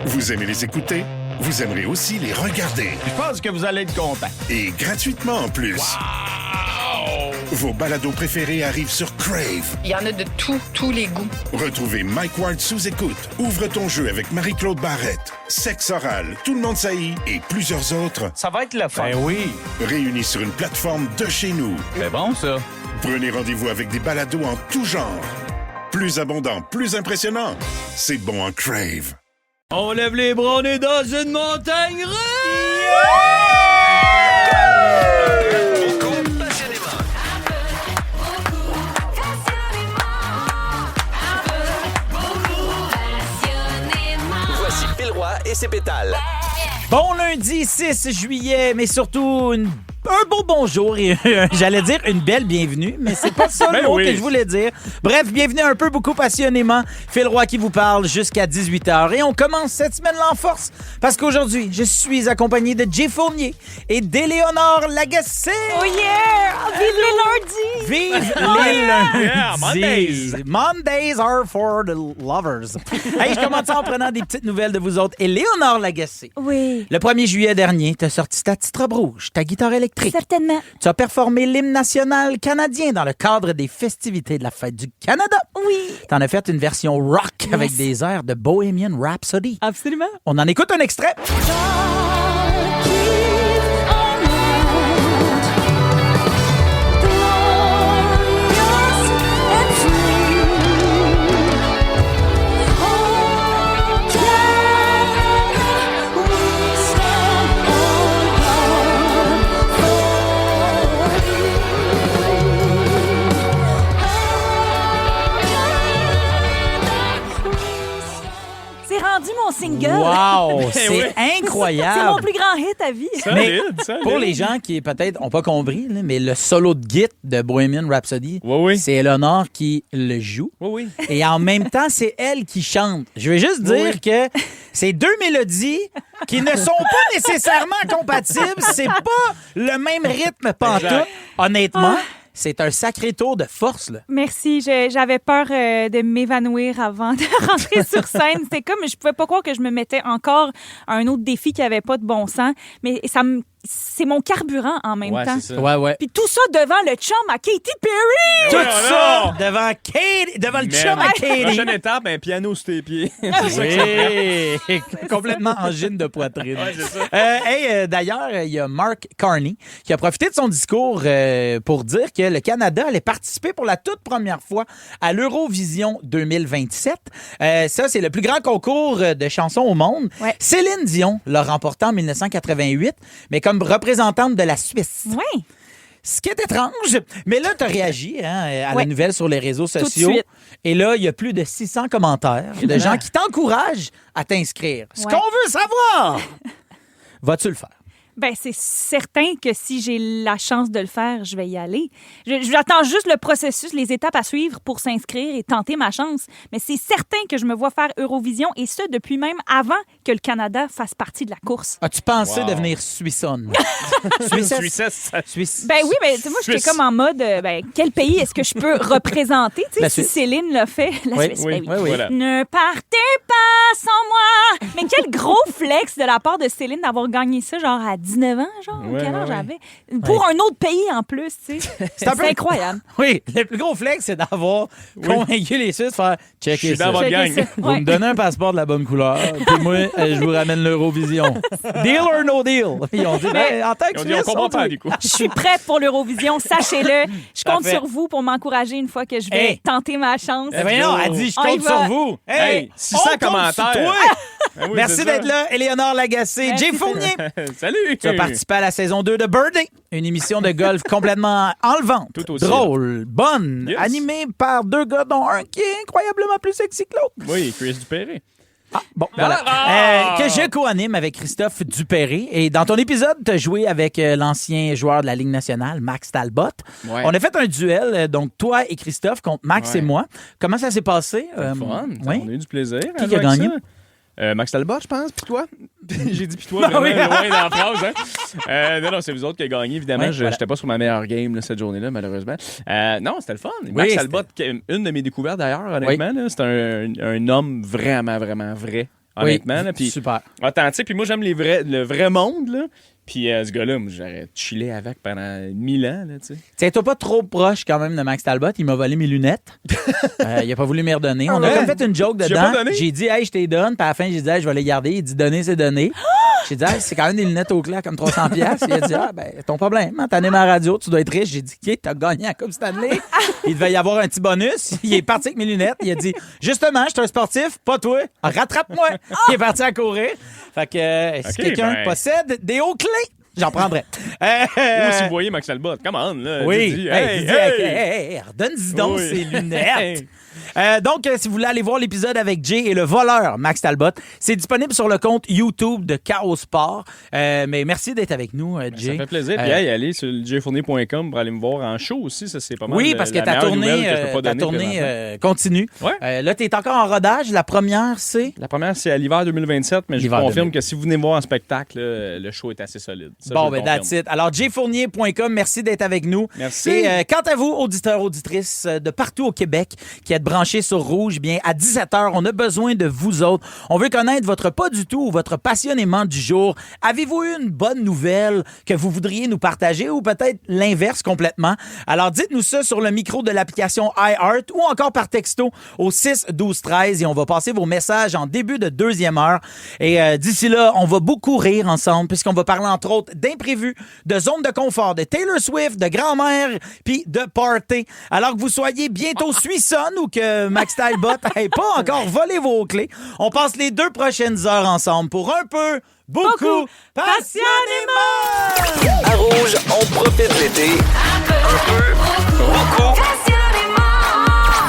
Vous aimez les écouter? Vous aimerez aussi les regarder. Je pense que vous allez être content. Et gratuitement en plus. Wow! Vos balados préférés arrivent sur Crave. Il y en a de tous les goûts. Retrouvez Mike Ward sous écoute, Ouvre ton jeu avec Marie-Claude Barrette, Sexe oral, Tout le monde saillit et plusieurs autres Ça va être le fun. Ben oui. réunis sur une plateforme de chez nous. C'est bon, ça. Prenez rendez-vous avec des balados en tout genre. Plus abondant, plus impressionnant. C'est bon en Crave. On lève les bras, on est dans une montagne russe! Voici Phil Roy et ses pétales. Bon lundi 6 juillet, mais surtout un beau bonjour et j'allais dire une belle bienvenue, mais c'est pas ça le mot que je voulais dire. Bref, bienvenue un peu beaucoup passionnément. Phil Roy qui vous parle jusqu'à 18h. Et on commence cette semaine-là en force parce qu'aujourd'hui, je suis accompagné de Jay Fournier et d'Éléonore Lagacé. Oh yeah! Vive les lundis! Vive les lundis! Yeah, Mondays. Mondays are for the lovers. Hey, je commence en prenant des petites nouvelles de vous autres. Éléonore Lagacé. Oui. Le 1er juillet dernier, t'as sorti ta petite robe rouge, ta guitare électrique. Certainement. Tu as performé l'hymne national canadien dans le cadre des festivités de la Fête du Canada. Oui. T'en as fait une version rock avec des airs de Bohemian Rhapsody. Absolument. On en écoute un extrait. C'est rendu mon single. Wow, c'est incroyable. C'est mon plus grand hit à vie. Mais Solide. pour les gens qui peut-être n'ont pas compris, là, mais le solo de guitare de Bohemian Rhapsody, Oui. c'est Eleanor qui le joue. Oui. Et en même temps, c'est elle qui chante. Je vais juste dire que c'est deux mélodies qui ne sont pas nécessairement compatibles. C'est pas le même rythme pantoute. Exact. Honnêtement, c'est un sacré tour de force, là. Merci. J'avais peur de m'évanouir avant de rentrer sur scène. C'était comme, je pouvais pas croire que je me mettais encore à un autre défi qui avait pas de bon sens. Mais c'est mon carburant en même temps. C'est ça. Ouais. Puis tout ça devant le chum à Katy Perry. Tout Ouais, ça non. devant le Mais chum à Katie. prochaine étape, un piano sur tes pieds. Oui, complètement en gine de poitrine. Ouais, c'est ça. D'ailleurs, il y a Mark Carney qui a profité de son discours pour dire que le Canada allait participer pour la toute première fois à l'Eurovision 2027. Ça, c'est le plus grand concours de chansons au monde. Ouais. Céline Dion l'a remporté en 1988, mais comme représentante de la Suisse. Oui. Ce qui est étrange, mais là, tu as réagi à la Ouais. nouvelle sur les réseaux de sociaux. suite. Et là, il y a plus de 600 commentaires de gens qui t'encouragent à t'inscrire. Ce Ouais. qu'on veut savoir, vas-tu le faire? Ben, c'est certain que si j'ai la chance de le faire, je vais y aller. J'attends juste le processus, les étapes à suivre pour s'inscrire et tenter ma chance. Mais c'est certain que je me vois faire Eurovision, et ce, depuis même avant que le Canada fasse partie de la course. As-tu pensé Wow. devenir Suissonne? Suissesse? Suisse. Ben oui, ben, tu sais, moi, j'étais Suisse. comme en mode, quel pays est-ce que je peux représenter? Tu sais, La si Suisse. Céline l'a fait, la Oui, Suisse, oui, ben oui. Voilà. Ne partez pas sans moi! Mais quel gros flex de la part de Céline d'avoir gagné ça, genre à 19 ans, genre. Ouais, Quel ouais, âge ouais. j'avais? Pour un autre pays, en plus, tu sais. C'est un peu- incroyable. Oui, le plus gros flex, c'est d'avoir convaincu les Suisses de faire Je checker suis ça. dans votre Checker gang. ça. Vous Ouais. me donnez un passeport de la bonne couleur, puis moi, je vous ramène l'Eurovision. Deal or no deal? Ils ont dit, ben, en tant que On dit, on Suisse, comprend on pas, dit- du coup. Je suis prête pour l'Eurovision, sachez-le. Je compte Parfait. sur vous pour m'encourager une fois que je vais Hey. tenter ma chance. Eh ben non, elle dit, je On y compte va. sur vous. Hey, 600 on compte sur commentaires. toi. Ben oui, Merci c'est ça. d'être là, Éléonore Lagacé. Merci. Jay Fournier. Salut. Tu as participé à la saison 2 de Birdie, une émission de golf complètement enlevante, Tout aussi. drôle, bonne, Yes. animée par deux gars, dont un qui est incroyablement plus sexy que l'autre. Oui, Chris Dupéré. Bon, voilà. Ah! Que je co-anime avec Christophe Dupéré. Et dans ton épisode, tu as joué avec l'ancien joueur de la Ligue nationale, Max Talbot. Ouais. On a fait un duel, donc toi et Christophe contre Max Ouais. et moi. Comment ça s'est passé? Fun. oui. On a eu du plaisir. Qui a avec gagné? ça. Max Talbot, je pense, puis toi. J'ai dit puis toi, Ah vraiment, oui. loin dans la phrase. Hein? Non, c'est vous autres qui avez gagné, évidemment. Oui, Je voilà. n'étais pas sur ma meilleure game là, cette journée-là, malheureusement. Non, c'était le fun. Max c'était- Talbot, une de mes découvertes d'ailleurs, honnêtement, là, c'est un homme vraiment, vraiment vrai. honnêtement. Là, puis super. authentique. Puis moi, j'aime le vrai monde, là. Puis ce gars-là, moi, j'aurais chillé avec pendant 1000 ans, là, tu sais. Tiens-toi pas trop proche quand même de Max Talbot. Il m'a volé mes lunettes. Il a pas voulu me redonner. On a comme fait une joke dedans. J'ai dit, hey, je t'ai donne. Puis à la fin, j'ai dit, hey, je vais les garder. Il dit, donner, c'est donner. J'ai dit, hey, c'est quand même des lunettes au clair comme 300$. Il a dit, ah, ben, ton problème. T'as animé à la radio, tu dois être riche. J'ai dit, OK, t'as gagné à Coupe Stanley. Il devait y avoir un petit bonus. Il est parti avec mes lunettes. Il a dit, justement, je suis un sportif, pas toi. Rattrape-moi. Il est parti à courir. Fait que si quelqu'un possède des hauts clés, j'en prendrais. Ou si vous voyez Max Talbot, come on, là. Oui. Dis, hey, redonne-y donc ses lunettes. Donc, si vous voulez aller voir l'épisode avec Jay et le voleur Max Talbot, c'est disponible sur le compte YouTube de Chaos Sport. Mais merci d'être avec nous, Jay. Ça fait plaisir. Puis allez sur jfournier.com pour aller me voir en show aussi. Ça, c'est pas mal. Oui, parce que ta tournée continue. Ouais. Là, tu es encore en rodage. La première, c'est? La première, c'est à l'hiver 2027, mais je vous confirme que si vous venez me voir en spectacle, le show est assez solide. Ça, bon, ben that's it. Alors, jfournier.com, merci d'être avec nous. Merci. Et quant à vous, auditeurs, auditrices de partout au Québec qui êtes branchés sur Rouge, bien, à 17h, on a besoin de vous autres. On veut connaître votre pas du tout ou votre passionnément du jour. Avez-vous eu une bonne nouvelle que vous voudriez nous partager ou peut-être l'inverse complètement? Alors, dites-nous ça sur le micro de l'application iHeart ou encore par texto au 6-12-13 et on va passer vos messages en début de deuxième heure. Et d'ici là, on va beaucoup rire ensemble puisqu'on va parler entre autres d'imprévus, de zones de confort, de Taylor Swift, de grand-mère puis de party. Alors que vous soyez bientôt Suissonne ou que Max Talbot n'ait pas encore volé vos clés, on passe les 2 prochaines heures ensemble pour un peu, beaucoup, passionnément! À Rouge, on profite de l'été. Un peu, beaucoup.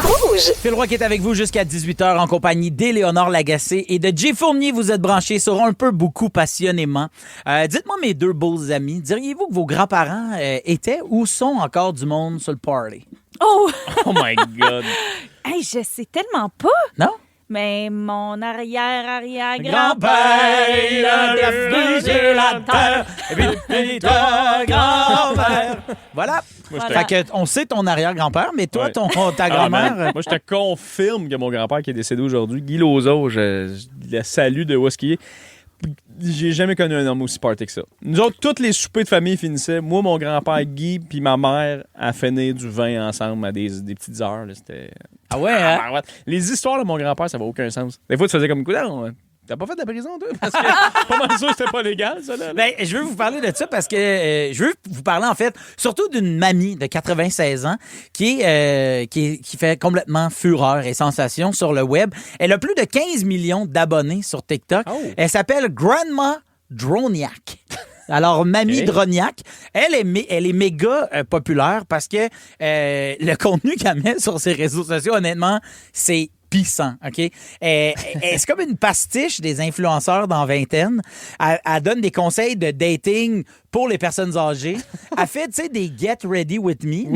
Rouge. Phil Roy qui est avec vous jusqu'à 18h en compagnie d'Éléonore Lagacé et de Jay Fournier. Vous êtes branchés sur un peu, beaucoup, passionnément. Dites-moi, mes 2 beaux amis, diriez-vous que vos grands-parents étaient ou sont encore du monde sur le party? Oh! Oh my God! Hey, je sais tellement pas. Non? Mais mon arrière-arrière-grand-père, il a défrigé la terre, et puis toi, grand-père. Voilà. Fait que on sait ton arrière-grand-père, mais toi, ta grand-mère... Moi, je te confirme que mon grand-père qui est décédé aujourd'hui, Guy Lauzo, je le salue de où est-ce qu'il est. J'ai jamais connu un homme aussi party que ça. Nous autres, tous les soupers de famille finissaient. Moi, mon grand-père Guy puis ma mère a fait du vin ensemble à des petites heures. Là. C'était... Ah ouais, hein? Les histoires de mon grand-père, ça n'a aucun sens. Des fois, tu faisais comme écoute, t'as pas fait de la prison, toi? Parce que pas mal sûr que c'était pas légal, ça. Là. Ben, je veux vous parler de ça parce que je veux vous parler, en fait, surtout d'une mamie de 96 ans qui fait complètement fureur et sensation sur le web. Elle a plus de 15 millions d'abonnés sur TikTok. Oh. Elle s'appelle Grandma Droniak. Alors, Mamie Droniak, elle est méga populaire parce que le contenu qu'elle met sur ses réseaux sociaux, honnêtement, c'est pissant, OK? C'est comme une pastiche des influenceurs dans vingtaine. Elle donne des conseils de dating pour les personnes âgées. Elle fait, tu sais, des Get Ready With Me.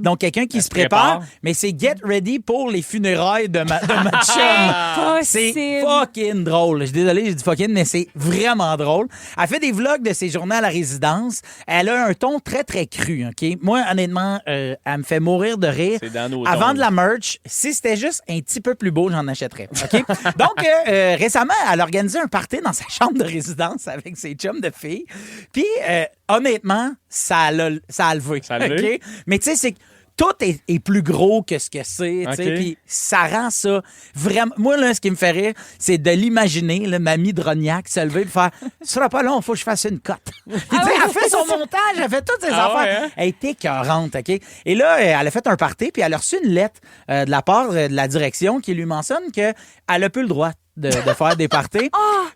Donc quelqu'un qui se prépare, mais c'est Get Ready pour les funérailles de ma chum. C'est fucking drôle. Je suis désolé, j'ai dit fucking, mais c'est vraiment drôle. Elle fait des vlogs de ses journées à la résidence. Elle a un ton très, très cru, OK? Moi, honnêtement, elle me fait mourir de rire. C'est dans nos Avant de la merch, si c'était juste un petit peu plus beau, j'en achèterais. OK? Donc, récemment, elle a organisé un party dans sa chambre de résidence avec ses chums de filles. Puis, honnêtement, ça a levé. OK? Mais tu sais, c'est que tout est plus gros que ce que c'est. Okay. Puis ça rend ça vraiment... Moi, là, ce qui me fait rire, c'est de l'imaginer, là, Mamie Droniak se lever et faire « Ce sera pas long, il faut que je fasse une cote. » Elle fait son montage, elle fait toutes ses affaires. Ouais, hein? Elle est écœurante, OK? Et là, elle a fait un party, puis elle a reçu une lettre de la part de la direction qui lui mentionne qu'elle n'a plus le droit de faire des parties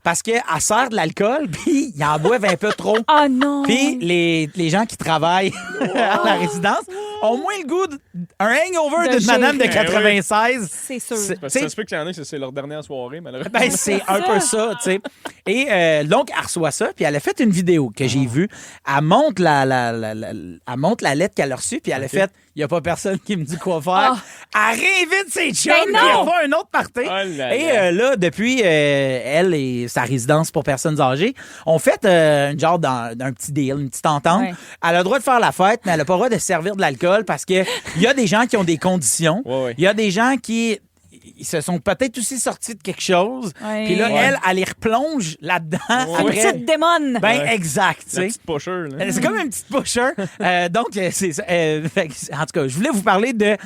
parce qu'elle sert de l'alcool puis ils en boivent un peu trop. Oh non! Puis les gens qui travaillent à la résidence ont moins le goût d'un hangover d'une madame de 96. C'est sûr. Parce que ça se peut qu'il y en a que c'est leur dernière soirée, malheureusement. Ben, c'est un peu ça, tu sais. Et donc, elle reçoit ça, puis elle a fait une vidéo que j'ai vue. Elle montre elle montre la lettre qu'elle a reçue, puis elle a fait « Il n'y a pas personne qui me dit quoi faire. Elle réinvite ses chums, puis elle va un autre party. Et là, depuis, elle et sa résidence pour personnes âgées ont fait un genre d'un petit deal, une petite entente. Ouais. Elle a le droit de faire la fête, mais elle n'a pas le droit de se servir de l'alcool parce qu'il y a des gens qui ont des conditions. Il y a des gens qui... ils se sont peut-être aussi sortis de quelque chose. Ouais. Puis là, elle les replonge là-dedans. Une Après. petite démon. Ben, exact. tu La sais. petite pusher, là. C'est comme une petite pusher. Donc, c'est ça. Fait que, en tout cas, je voulais vous parler de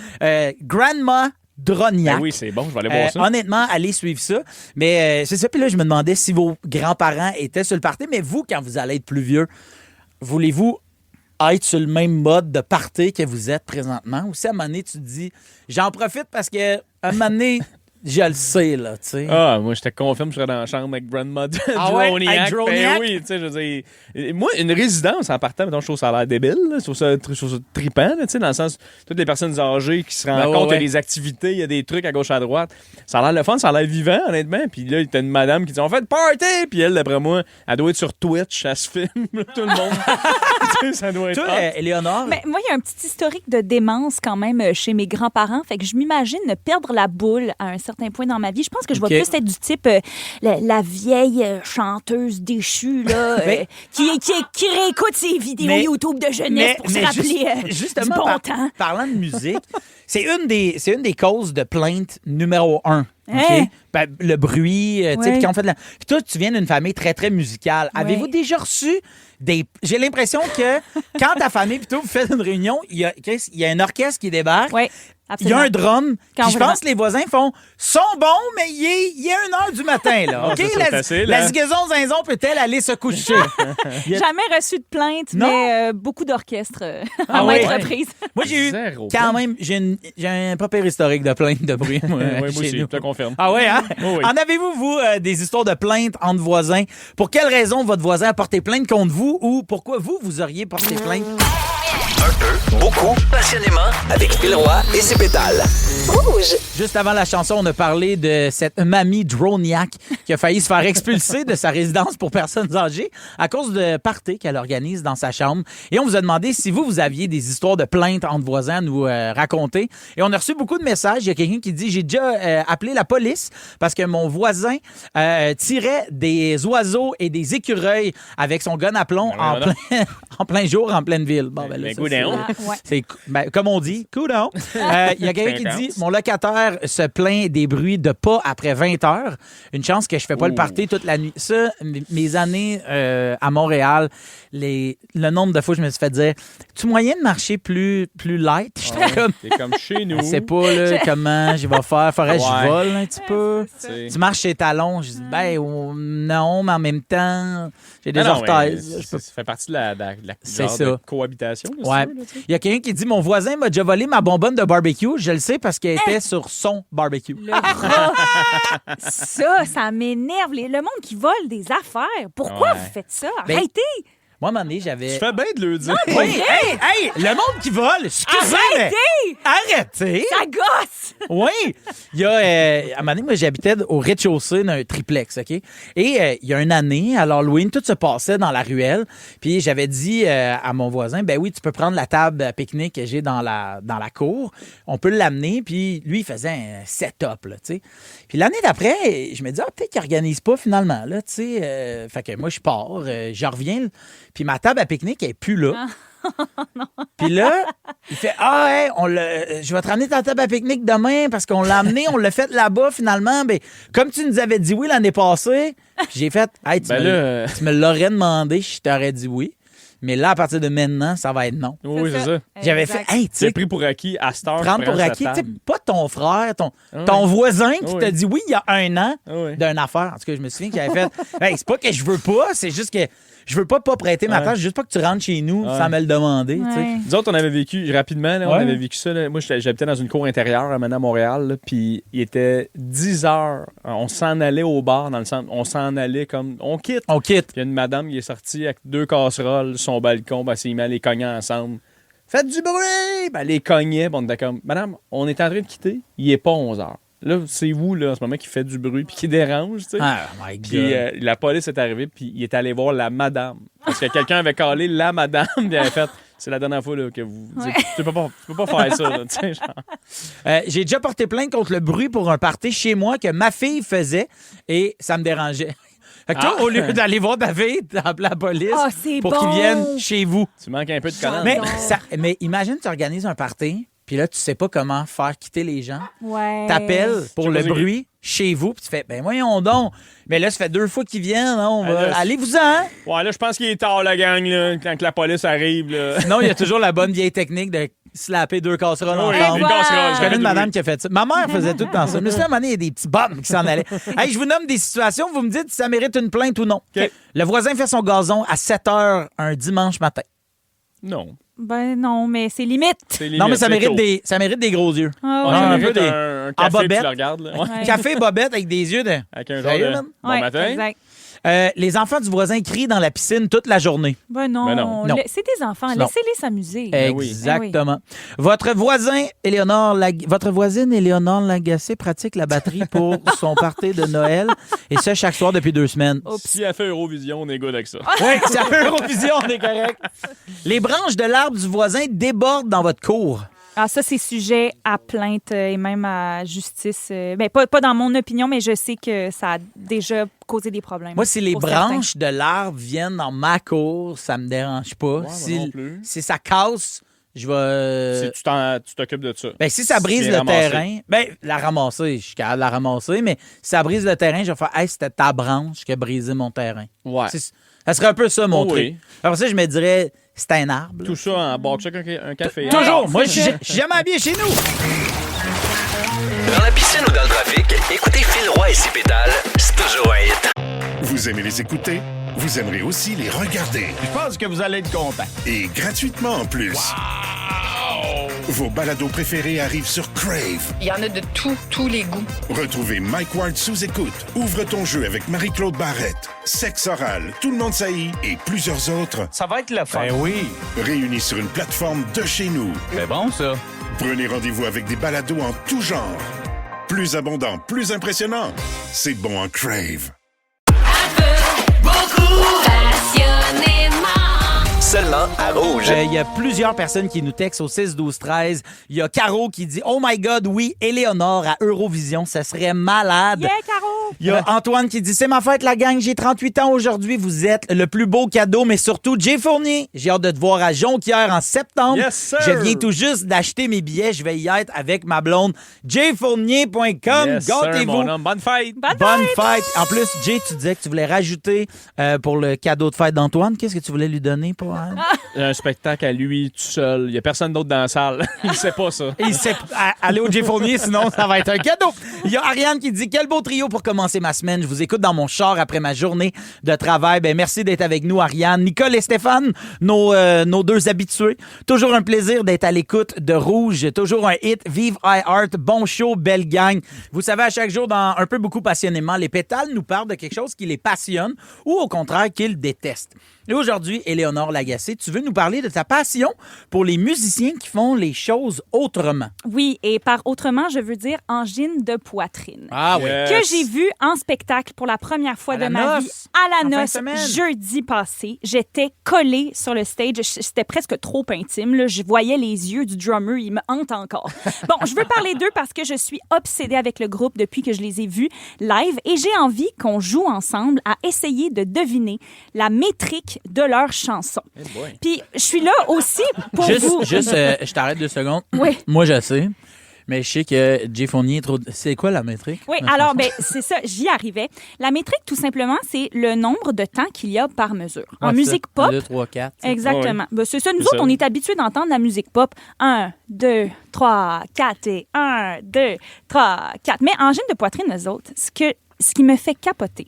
Grandma Drognac. Ben oui, c'est bon, je vais aller voir ça. Honnêtement, allez suivre ça. Mais c'est ça. Puis là, je me demandais si vos grands-parents étaient sur le party. Mais vous, quand vous allez être plus vieux, voulez-vous être sur le même mode de party que vous êtes présentement? Ou si à un moment donné, tu te dis, j'en profite parce que à un moment donné, je le sais, là, tu sais. Ah, moi, j'étais confirme, je serais dans la chambre avec Grandma Ah ouais, Droniac. avec Droniac? Ben oui, tu sais, je veux dire. Moi, une résidence en partant, mettons, je trouve ça a l'air débile, là, je trouve ça trippant, là, tu sais, dans le sens, toutes les personnes âgées qui se rendent compte qu'il y a des activités, il y a des trucs à gauche, à droite. Ça a l'air le fun, ça a l'air vivant, honnêtement. Puis là, il y a une madame qui dit, on fait le party! Puis elle, d'après moi, elle doit être sur Twitch, elle se filme, tout le monde. Tu sais, ça doit être. Toi, Éléonore? Mais moi, il y a un petit historique de démence quand même chez mes grands-parents. Fait que je m'imagine perdre la boule à un certain point dans ma vie. Je pense que je vais plus être du type la vieille chanteuse déchue là, qui réécoute ses vidéos YouTube de jeunesse pour se rappeler justement, du bon temps. Parlant de musique, c'est une des causes de plainte numéro 1. OK? Hein? Ben, le bruit, tu sais, Ouais. puis quand on fait de la... Puis toi, tu viens d'une famille très, très musicale. Ouais. Avez-vous déjà reçu des... J'ai l'impression que quand ta famille, plutôt, vous faites une réunion, il y a un orchestre qui débarque, Oui, il y a un drum, puis je vraiment. pense que les voisins font « sont bons, mais il est 1h du matin, là. OK? ça, c'est facile, La hein? zigaison zinzon peut-elle aller se coucher? Jamais reçu de plainte, Non? mais beaucoup d'orchestres Ah à ouais? maintes reprises. Moi, j'ai eu Zéro quand plainte. même... J'ai un pas pire historique de plainte de bruit. Moi, Oui, moi chez aussi, nous. je te confirme. Ah ouais, hein? Oui. En avez-vous, vous, des histoires de plaintes entre voisins? Pour quelle raison votre voisin a porté plainte contre vous ou pourquoi vous auriez porté plainte? Beaucoup, passionnément, avec Phil Roy et ses pétales. Juste avant la chanson, on a parlé de cette mamie Droniac qui a failli se faire expulser de sa résidence pour personnes âgées à cause de parties qu'elle organise dans sa chambre. Et on vous a demandé si vous aviez des histoires de plaintes entre voisins à nous raconter. Et on a reçu beaucoup de messages. Il y a quelqu'un qui dit « J'ai déjà appelé la police parce que mon voisin tirait des oiseaux et des écureuils avec son gun à plomb en plein jour, en pleine ville. » Bon, ben là, ça, coudonc. c'est comme on dit, coudonc. Il y a quelqu'un qui dit « Mon locataire se plaint des bruits de pas après 20 heures. Une chance que je fais pas le party toute la nuit. » Ça, mes années à Montréal, le nombre de fois que je me suis fait dire « Tu moyen de marcher plus light? » J'étais comme... C'est comme chez nous. Je sais pas là, comment je vais faire. Faudrait que je vole un petit peu. C'est- Tu marches chez talons. Je dis, ben non, mais en même temps, j'ai des Non, non, orthèses. mais Je peux- Ça fait partie de la C'est genre ça. de cohabitation. là, Ouais. si tu veux, là, tu sais. Il y a quelqu'un qui dit, mon voisin m'a déjà volé ma bonbonne de barbecue. Je le sais parce qu'elle était sur son barbecue. Le rat. Ça m'énerve. Le monde qui vole des affaires. Pourquoi Ouais. vous faites ça? Ben, Arrêtez! Moi, à un moment donné, j'avais... Tu fais bien de le dire. Oui, hey, le monde qui vole, excusez, mais... Arrêtez! Ça gosse! Oui! Il y a, à un moment donné, moi, j'habitais au rez-de-chaussée d'un triplex, OK? Et il y a une année, à l'Halloween, tout se passait dans la ruelle. Puis j'avais dit à mon voisin, ben oui, tu peux prendre la table à pique-nique que j'ai dans la cour. On peut l'amener. Puis lui, il faisait un setup, là, tu sais. Puis l'année d'après, je me dis, peut-être qu'il organise pas finalement, là, tu sais. Fait que moi, je pars, je reviens. Puis ma table à pique-nique, elle est plus là. Puis là, il fait je vais te ramener ta table à pique-nique demain parce qu'on l'a amené, on l'a fait là-bas finalement. Ben, comme tu nous avais dit oui l'année passée, puis j'ai fait hey, tu me l'aurais demandé, je t'aurais dit oui. Mais là, à partir de maintenant, ça va être non. Oui, c'est ça. J'avais Exact. fait, hey, tu C'est sais, pris pour acquis à cette heure. prendre je pour prends acquis, sa tu sais, table. pas ton frère, ton Ouais. voisin qui Ouais. t'a dit oui il y a un an Ouais. d'une affaire. En tout cas, je me souviens qu'il avait fait, hey, c'est pas que je veux pas, c'est juste que je veux pas prêter ma Ouais. place, juste pas que tu rentres chez nous Ouais. sans me le demander. tu sais. Ouais. Nous autres, on avait vécu rapidement, là, on Ouais. avait vécu ça. Là. Moi, j'habitais dans une cour intérieure à Montréal, là, puis il était 10 heures. On s'en allait au bar dans le centre. On s'en allait comme. On quitte. On quitte. Puis il y a une madame qui est sortie avec 2 casseroles sur son balcon. Ben, elle s'est mis à les cogner ensemble. Faites du bruit! Ben, elle les cognait. Bon, on était comme, madame, on est en train de quitter. Il est pas 11 heures. Là, c'est vous, là, en ce moment, qui fait du bruit puis qui dérange, tu sais. Ah, my God. Puis la police est arrivée, puis il est allé voir la madame. Parce que quelqu'un avait collé la madame, puis il avait fait c'est la dernière fois là, que vous. Tu peux pas faire ça, là, tu sais, genre. J'ai déjà porté plainte contre le bruit pour un party chez moi que ma fille faisait et ça me dérangeait. Fait que toi, au lieu d'aller voir ta fille, t'as appelé la police Ah, c'est pour bon. qu'ils viennent chez vous. Tu manques un peu de collant. Mais, non. mais imagine, tu organises un party, puis là, tu sais pas comment faire quitter les gens. Ouais. T'appelles pour le J'ai- bruit chez vous, puis tu fais, ben voyons donc. Mais là, ça fait 2 fois qu'ils viennent, hein, là, allez-vous-en. Ouais, là, je pense qu'il est tard, la gang, là, quand que la police arrive. Là. Sinon, il y a toujours la bonne vieille technique de slapper 2 casseroles Oui, ensemble. une casserole. Je connais une madame qui a fait ça. Ma mère faisait tout le temps ça. Mais à un moment donné, il y a des petits bums qui s'en allaient. Hey, je vous nomme des situations, vous me dites si ça mérite une plainte ou non. OK. Le voisin fait son gazon à 7 h un dimanche matin. Non. Ben non, mais c'est limite. C'est Non, mais ça limite, mérite, c'est tôt. ça mérite des gros yeux. Ah Ouais, ouais. ça un mérite peu des- un en café, puis bobette. tu le regardes. Là. Ouais. Ouais. Café bobette avec des yeux de... Avec un genre Sérieux, de... man? Bon Ouais, matin. exact. Les enfants du voisin crient dans la piscine toute la journée. Ben non. Ben non. Non. C'est des enfants. Non. Laissez-les s'amuser. oui. Exactement. Votre voisine Éléonore Lagacé pratique la batterie pour son party de Noël, et ça chaque soir depuis 2 semaines. Si elle fait Eurovision, on est good avec ça. Oui, ça fait Eurovision, on est correct. Les branches de l'arbre du voisin débordent dans votre cour. Ah, ça, c'est sujet à plainte et même à justice. Ben, pas dans mon opinion, mais je sais que ça a déjà causé des problèmes. Moi, si les pour certains. branches de l'arbre viennent dans ma cour, ça me dérange pas. moi non plus. Si ça casse, je vais... Si tu t'occupes de ça. Ben, si ça brise bien le ramassé. terrain, ben, la ramasser, je suis capable de la ramasser, mais si ça brise le terrain, je vais faire, hey, c'était ta branche qui a brisé mon terrain. Ouais. Ça serait un peu ça, mon Oh truc. oui. Après ça, je me dirais, c'est un arbre. là. Tout ça en bord de chacun un café. Toujours! Moi, je suis jamais habillé chez nous! Dans la piscine ou dans le trafic, écoutez Phil Roy et ses pétales, c'est toujours un hit. Vous aimez les écouter? Vous aimerez aussi les regarder. Je pense que vous allez être content. Et gratuitement en plus. Vos balados préférés arrivent sur Crave. Il y en a de tous les goûts. Retrouvez Mike Ward sous écoute. Ouvre ton jeu avec Marie-Claude Barrette. Sexe oral, Tout le monde saillit et plusieurs autres Ça va être le fun. Ben oui. réunis sur une plateforme de chez nous. C'est bon, ça. Prenez rendez-vous avec des balados en tout genre. Plus abondant, plus impressionnant. C'est bon en Crave. Seulement à Rouge. Il y a plusieurs personnes qui nous textent au 6-12-13. Il y a Caro qui dit « Oh my God, oui, Éléonore à Eurovision, ça serait malade. Yeah, Caro! Il y a Antoine qui dit « C'est ma fête, la gang, j'ai 38 ans aujourd'hui, vous êtes le plus beau cadeau, mais surtout Jay Fournier. J'ai hâte de te voir à Jonquière en septembre. Yes, sir. Je viens tout juste d'acheter mes billets, je vais y être avec ma blonde. jayfournier.com, Yes, sir, gâtez-vous. mon homme. Bonne fête. Bonne fête! En plus, Jay, tu disais que tu voulais rajouter pour le cadeau de fête d'Antoine. Qu'est-ce que tu voulais lui donner pour elle? Un spectacle à lui tout seul. Il n'y a personne d'autre dans la salle. Il sait pas ça. Et c'est aller au Jay Fournier, sinon ça va être un cadeau. Il y a Ariane qui dit « Quel beau trio pour commencer ma semaine. Je vous écoute dans mon char après ma journée de travail. » Ben, merci d'être avec nous, Ariane. Nicole et Stéphane, nos 2 habitués. Toujours un plaisir d'être à l'écoute de Rouge. Toujours un hit. Vive iHeart. Bon show, belle gang. Vous savez, à chaque jour, dans Un peu beaucoup passionnément, les pétales nous parlent de quelque chose qui les passionne ou au contraire qu'ils détestent. Et aujourd'hui, Éléonore Lagacé, tu veux nous parler de ta passion pour les musiciens qui font les choses autrement. Oui, et par autrement, je veux dire angine de poitrine. Ah oui. Yes. Que j'ai vu en spectacle pour la première fois À de la ma noce. vie à la En fin de noce semaine. jeudi passé. J'étais collée sur le stage. C'était presque trop intime. Là. Je voyais les yeux du drummer. Il me hante encore. Bon, je veux parler d'eux parce que je suis obsédée avec le groupe depuis que je les ai vus live et j'ai envie qu'on joue ensemble à essayer de deviner la métrique de leurs chansons. Puis je suis là aussi pour vous. Je t'arrête 2 secondes. Oui. Moi, je sais. Mais je sais que Jay Fournier est trop... C'est quoi la métrique? Oui, alors, ben, c'est ça, j'y arrivais. La métrique, tout simplement, c'est le nombre de temps qu'il y a par mesure. En musique pop, 1, 2, 3, 4. exactement. Ben, c'est ça, nous C'est autres, ça. on est habitués d'entendre la musique pop. 1, 2, 3, 4 et 1, 2, 3, 4. Mais en gêne de poitrine, eux autres, ce qui me fait capoter,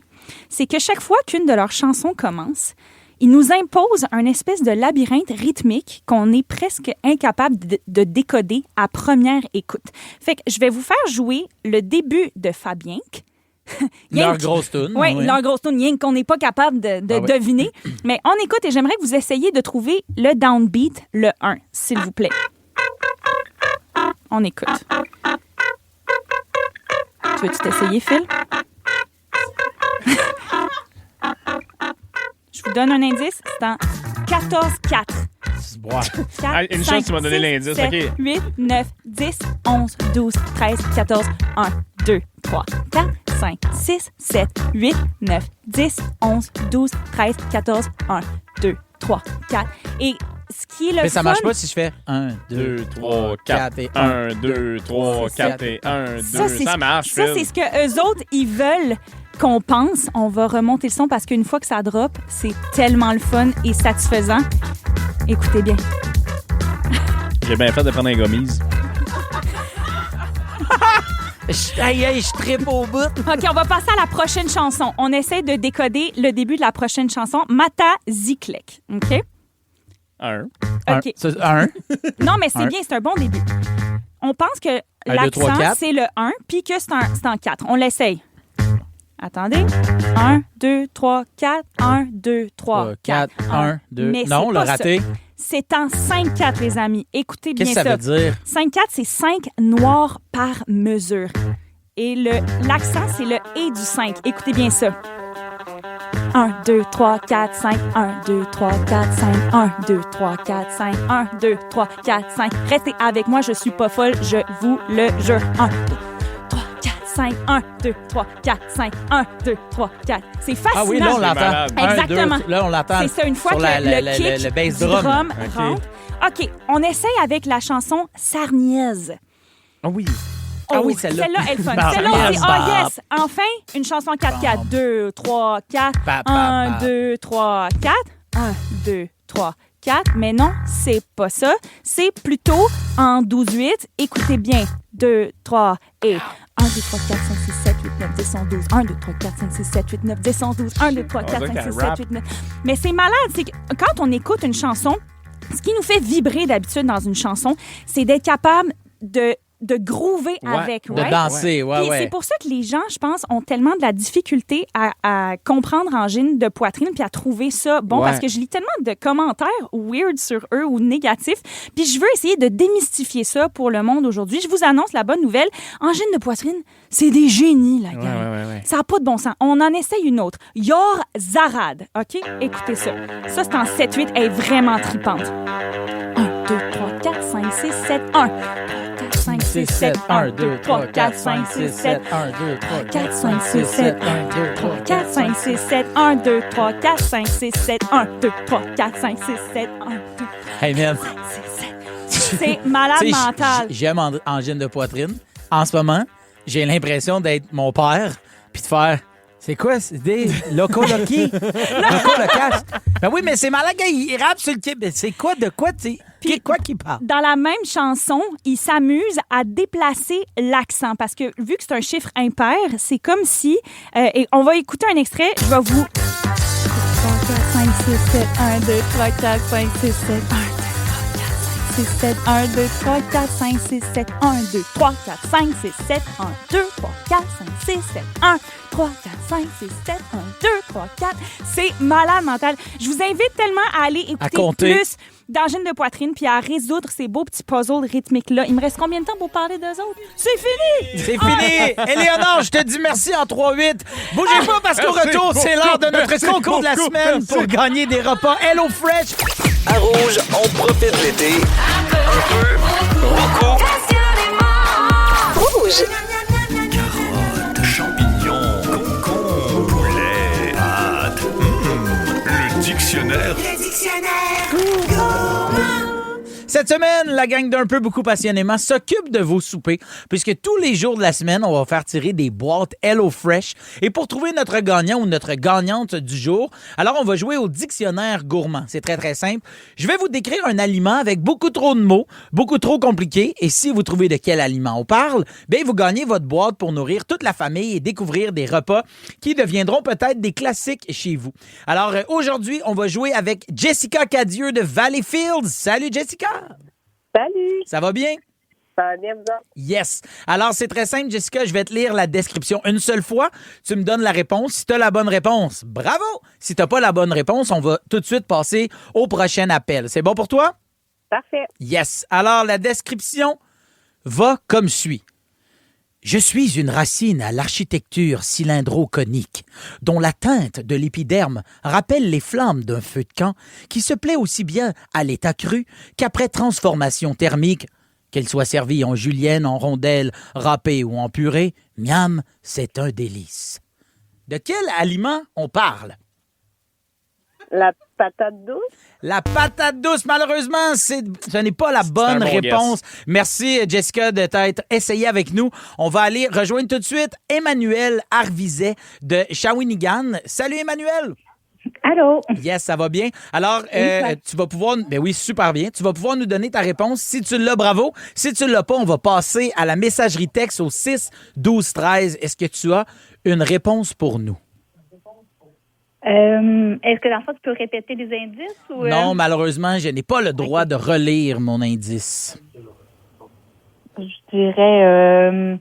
c'est que chaque fois qu'une de leurs chansons commence, ils nous imposent un espèce de labyrinthe rythmique qu'on est presque incapable de décoder à première écoute. Fait que je vais vous faire jouer le début de Fabien. Leur grosse toune. Oui, leur grosse tune, rien qu'on n'est pas capable de deviner. Mais on écoute et j'aimerais que vous essayiez de trouver le downbeat, le 1, s'il vous plaît. On écoute. Tu veux-tu t'essayer, Phil? Je vous donne un indice, c'est en 14-4. Ouais. 4, Ah, une chance, tu m'as donné l'indice, 7, OK. 8, 9, 10, 11, 12, 13, 14, 1, 2, 3, 4, 5, 6, 7, 8, 9, 10, 11, 12, 13, 14, 1, 2, 3, 4. Et ce qui est le Mais ça fun... marche pas si je fais 1, 2, 3, 4 et 1, 2, 3, 4 et 1, 2. Ça marche, Ça, Phil. c'est ce que eux autres, ils veulent qu'on pense. On va remonter le son parce qu'une fois que ça drop, c'est tellement le fun et satisfaisant. Écoutez bien. J'ai bien fait de prendre un gommise. Je tripe au bout. OK, on va passer à la prochaine chanson. On essaie de décoder le début de la prochaine chanson. Mata Ziklek. OK? 1. OK. Un. Non, mais c'est bien, c'est un bon début. On pense que 1, 2, 3, l'accent, 4. c'est le 1, puis que c'est en 4. On l'essaye. Attendez. 1, 2, 3, 4. 1, 2, 3, 4. 1, 2. Mais Non, c'est on l'a pas raté. ça. C'est en 5-4, les amis. Écoutez bien Qu'est-ce que ça veut dire? 5-4, c'est 5 noirs par mesure. Et l'accent, c'est le « et » du 5. Écoutez bien ça. 1, 2, 3, 4, 5. 1, 2, 3, 4, 5. 1, 2, 3, 4, 5. 1, 2, 3, 4, 5. Restez avec moi, je suis pas folle, je vous le jure. 1, 2, 3, 4, 5. 1, 2, 3, 4, 5. 1, 2, 3, 4. C'est fascinant. Ah oui, là, on l'entend. malade. 1, 2, Exactement. là, on l'entend. C'est ça, une fois sur que le kick le bass du drum. rentre. OK, on essaye avec la chanson Sarniaise. Ah oui. Oh, Ah oui, celle-là. Celle-là, elle est fun. Bah, Celle-là, on dit, yes, oh yes, enfin, une chanson 4-4. 2, 3, 4. Bah, 1, 2, 3, 4. 1, 2, 3, 4. Mais non, c'est pas ça. C'est plutôt en 12-8. Écoutez bien. 2, 3 et 1, 2, 3, 4, 5, 6, 7, 8, 9, 10, 112. 1, 2, 3, 4, 5, 6, 7, 8, 9, 10, 112. 1, 2, 3, 4, 5, 6, 7, 8, 9. Mais c'est malade. C'est que quand on écoute une chanson, ce qui nous fait vibrer d'habitude dans une chanson, c'est d'être capable de groover avec, De right? danser, ouais, Puis ouais. c'est pour ça que les gens, je pense, ont tellement de la difficulté à comprendre angine de poitrine puis à trouver ça bon, Ouais. parce que je lis tellement de commentaires weird sur eux ou négatifs, puis je veux essayer de démystifier ça pour le monde aujourd'hui. Je vous annonce la bonne nouvelle. Angine de poitrine, c'est des génies, la gang. ouais. Ça n'a pas de bon sens. On en essaye une autre. Yor Zarad, OK? Écoutez ça. Ça, c'est en 7-8. Elle est vraiment tripante. 1, 2, 3, 4, 5, 6, 7, 1. 4, 5, 6, 7, 1, 2, 3, 4, 5, 6, 7, 1, 2, 3, 4, 5, 6, 7, 1, 2, 3, 4, 5, 6, 7, 1, 2, 3, 4, 5, 6, 7, 1, 2, 3, 4, 5, 6, 7, 1, 2, Hey, man. 6, 7. C'est malade Tu sais, mental. J'aime angine de poitrine. En ce moment, j'ai l'impression d'être mon père puis de faire... C'est quoi? C'est des loco-loki? Loco-locash? Ben oui, mais c'est malade, il rappe sur le type. C'est quoi? De quoi? Quoi qu'il parle? Dans la même chanson, il s'amuse à déplacer l'accent parce que vu que c'est un chiffre impair, c'est comme si... et on va écouter un extrait. Je vais vous... 3, 4, 5, 6, 7, 1, 2, 3, 4, 5, 6, 7, 1, 2, 3, 4, 5, 6, 7, 1, 2, 3, 4, 5, 6, 7, 1, 2, 3, 4, 5, 6, 7, 1, 3, 4, 5, 6, 7, 1, 2, 3, 4. C'est malade mental. Je vous invite tellement à aller écouter plus d'angine de poitrine puis à résoudre ces beaux petits puzzles rythmiques-là. Il me reste combien de temps pour parler d'eux autres? C'est fini! C'est fini! Éléonore, je te dis merci en 3-8. Bougez pas parce qu'au retour, c'est l'heure de notre concours de la semaine pour gagner des repas Hello Fresh. À Rouge, on profite l'été. Un peu, beaucoup. Rouge. Carottes, champignons, concombres, poulet, pâtes. Le dictionnaire. Cette semaine, la gang d'Un peu beaucoup passionnément s'occupe de vos soupers, puisque tous les jours de la semaine, on va faire tirer des boîtes Hello Fresh. Et pour trouver notre gagnant ou notre gagnante du jour, alors on va jouer au dictionnaire gourmand. C'est très, très simple. Je vais vous décrire un aliment avec beaucoup trop de mots, beaucoup trop compliqués. Et si vous trouvez de quel aliment on parle, bien, vous gagnez votre boîte pour nourrir toute la famille et découvrir des repas qui deviendront peut-être des classiques chez vous. Alors, aujourd'hui, on va jouer avec Jessica Cadieux de Valleyfields. Salut, Jessica! Salut, Ça va bien? ça va bien, vous autres? Yes. Alors, c'est très simple, Jessica. Je vais te lire la description une seule fois. Tu me donnes la réponse. Si tu as la bonne réponse, bravo. Si tu n'as pas la bonne réponse, on va tout de suite passer au prochain appel. C'est bon pour toi? Parfait. Yes. Alors, la description va comme suit. Je suis une racine à l'architecture cylindro-conique, dont la teinte de l'épiderme rappelle les flammes d'un feu de camp qui se plaît aussi bien à l'état cru qu'après transformation thermique. Qu'elle soit servie en julienne, en rondelles, râpée ou en purée, miam, c'est un délice. De quel aliment on parle? La patate douce. La patate douce, malheureusement, ce n'est pas la bonne un bon réponse. Merci, Jessica, de t'être essayée avec nous. On va aller rejoindre tout de suite Emmanuel Arvizet de Shawinigan. Salut, Emmanuel! Allô? Yes, ça va bien. Alors, tu vas pouvoir... Ben oui, super bien. Tu vas pouvoir nous donner ta réponse. Si tu l'as, bravo. Si tu l'as pas, on va passer à la messagerie texte au 6-12-13. Est-ce que tu as une réponse pour nous? Est-ce que dans le fond, tu peux répéter les indices? Ou, Non, malheureusement, je n'ai pas le droit de relire mon indice. Je dirais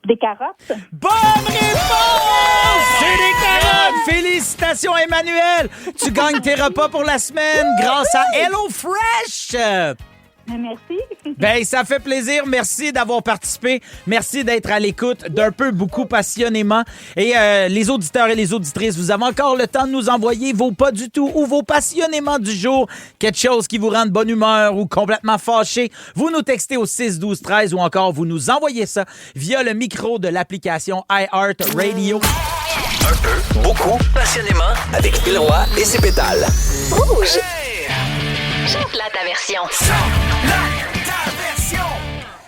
des carottes. Bonne réponse! C'est des carottes! Félicitations, Emmanuel! Tu gagnes tes repas pour la semaine grâce à HelloFresh! Merci. Ben, ça fait plaisir. Merci d'avoir participé. Merci d'être à l'écoute d'un peu beaucoup passionnément. Et les auditeurs et les auditrices, vous avez encore le temps de nous envoyer vos pas du tout ou vos passionnément du jour. Quelque chose qui vous rend de bonne humeur ou complètement fâché. Vous nous textez au 6-12-13 ou encore vous nous envoyez ça via le micro de l'application iHeartRadio. Un peu, beaucoup, passionnément, avec Phil Roy et ses pétales. Rouge. Chante-la ta version.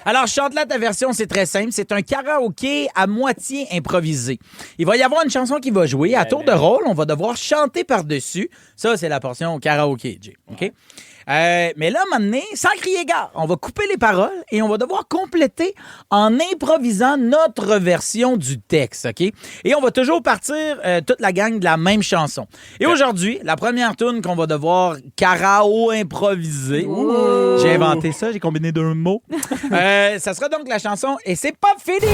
Alors, chante-la ta version, c'est très simple. C'est un karaoké à moitié improvisé. Il va y avoir une chanson qui va jouer. À tour de rôle, on va devoir chanter par-dessus. Ça, c'est la portion karaoké, Jay. OK? Mais là, maintenant, sans crier gare, on va couper les paroles et on va devoir compléter en improvisant notre version du texte, OK? Et on va toujours partir toute la gang de la même chanson. Et aujourd'hui, la première tune qu'on va devoir improviser. J'ai inventé ça, j'ai combiné deux mots. Ça sera donc la chanson « Et c'est pas fini! »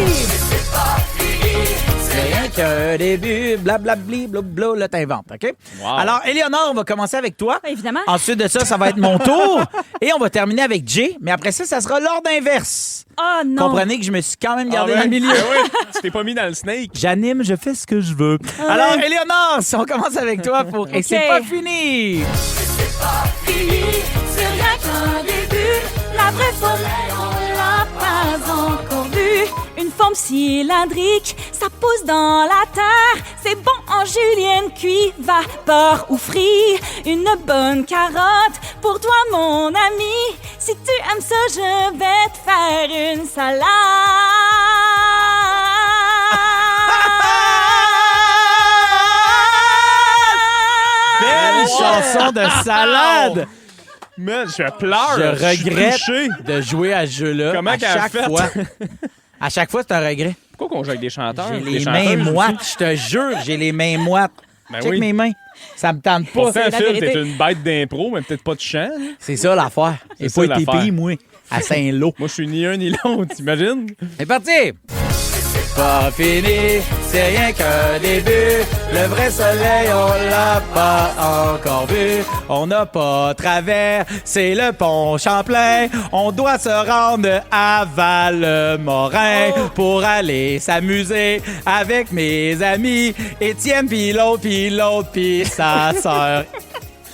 C'est rien qu'un début, blablabli, blabla, là, t'inventes, OK? Wow. Alors, Éléonore, on va commencer avec toi. Évidemment. Ensuite de ça va être mon tour. Et on va terminer avec Jay. Mais après ça sera l'ordre inverse. Oh non. Comprenez que je me suis quand même gardé Ah ouais? dans le milieu. Ah ouais, tu t'es pas mis dans le snake. J'anime, je fais ce que je veux. Alors, Éléonore, si on commence avec toi pour Et c'est pas fini. C'est pas fini, c'est rien qu'un début. La vraie soleil, on l'a pas encore vu. Une forme cylindrique, ça pousse dans la terre. C'est bon en julienne, cuit, vapeur ou frit. Une bonne carotte pour toi, mon ami. Si tu aimes ça, je vais te faire une salade. Belle chanson de salade. Man, je pleure. Je regrette suis touché. de jouer à ce jeu-là. Comment à qu'elle a chaque fait? fois. À chaque fois, c'est un regret. Pourquoi qu'on joue avec des chanteurs? J'ai des les mains chanteuses moites, aussi? je te jure, j'ai les mains moites. Ben Check oui. mes mains. Ça me tente pas. Pourtant, c'est la Phil, vérité. t'es une bête d'impro, mais peut-être pas de chant. là. C'est ça l'affaire. Et C'est pas ça, été l'affaire. payé, moi, à Saint-Lô. Moi, je suis ni un ni l'autre, t'imagines? C'est parti! Pas fini, c'est rien qu'un début. Le vrai soleil, on l'a pas encore vu. On n'a pas travers, c'est le pont Champlain. On doit se rendre à Val-Morin pour aller s'amuser avec mes amis. Étienne, puis l'autre, puis sa sœur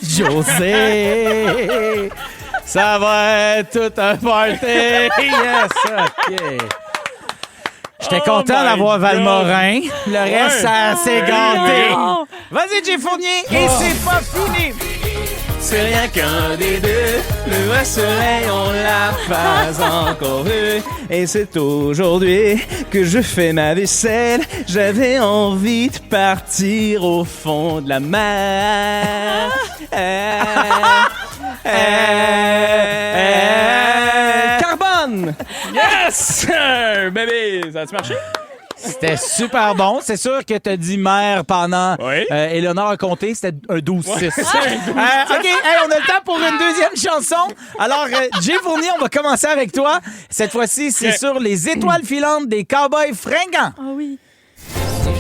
José. Ça va être tout un party. Yes, OK. J'étais Oh content my d'avoir God. Val-Morin. Le reste, ça s'est gâté. non. Vas-y, Jay Fournier, et c'est pas fini. C'est rien qu'un des deux. Le vrai soleil, on l'a pas encore vu. Et c'est aujourd'hui que je fais ma vaisselle. J'avais envie de partir au fond de la mer. Carbone! Yes! Bébé, ça a-tu marché? C'était super bon. C'est sûr que t'as dit mère pendant Oui. Éléonore a compté. C'était un 12-6. Ouais. OK, hey, on a le temps pour une deuxième chanson. Alors, Jay Fournier, on va commencer avec toi. Cette fois-ci, c'est Ok. sur les étoiles filantes des Cowboys fringants. Oh oui.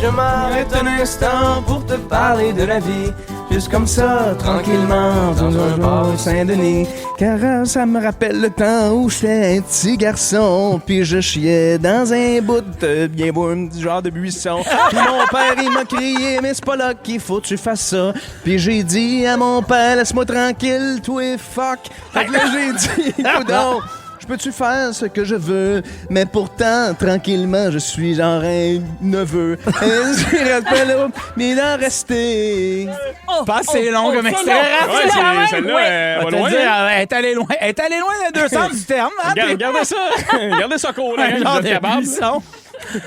Je m'arrête un instant pour te parler de la vie. Juste comme ça, tranquillement, dans un bar Saint-Denis. Car ça me rappelle le temps où j'étais un petit garçon. Puis je chiais dans un bout de bien beau, un petit genre de buisson. Puis mon père, il m'a crié, mais c'est pas là qu'il faut que tu fasses ça. Puis j'ai dit à mon père, laisse-moi tranquille, toi fuck. Fait que là, j'ai dit, coudonc, je peux-tu faire ce que je veux? Mais pourtant, tranquillement, je suis genre un neveu. Et je rappelle, mais il en restait. Pas assez long comme extrait. Ouais, c'est celle-là, elle va loin. Elle est allée loin. Elle est allée loin des deux sens du terme. Hein, Regardez ça. Regardez ça, cool. Un genre de capable. buisson.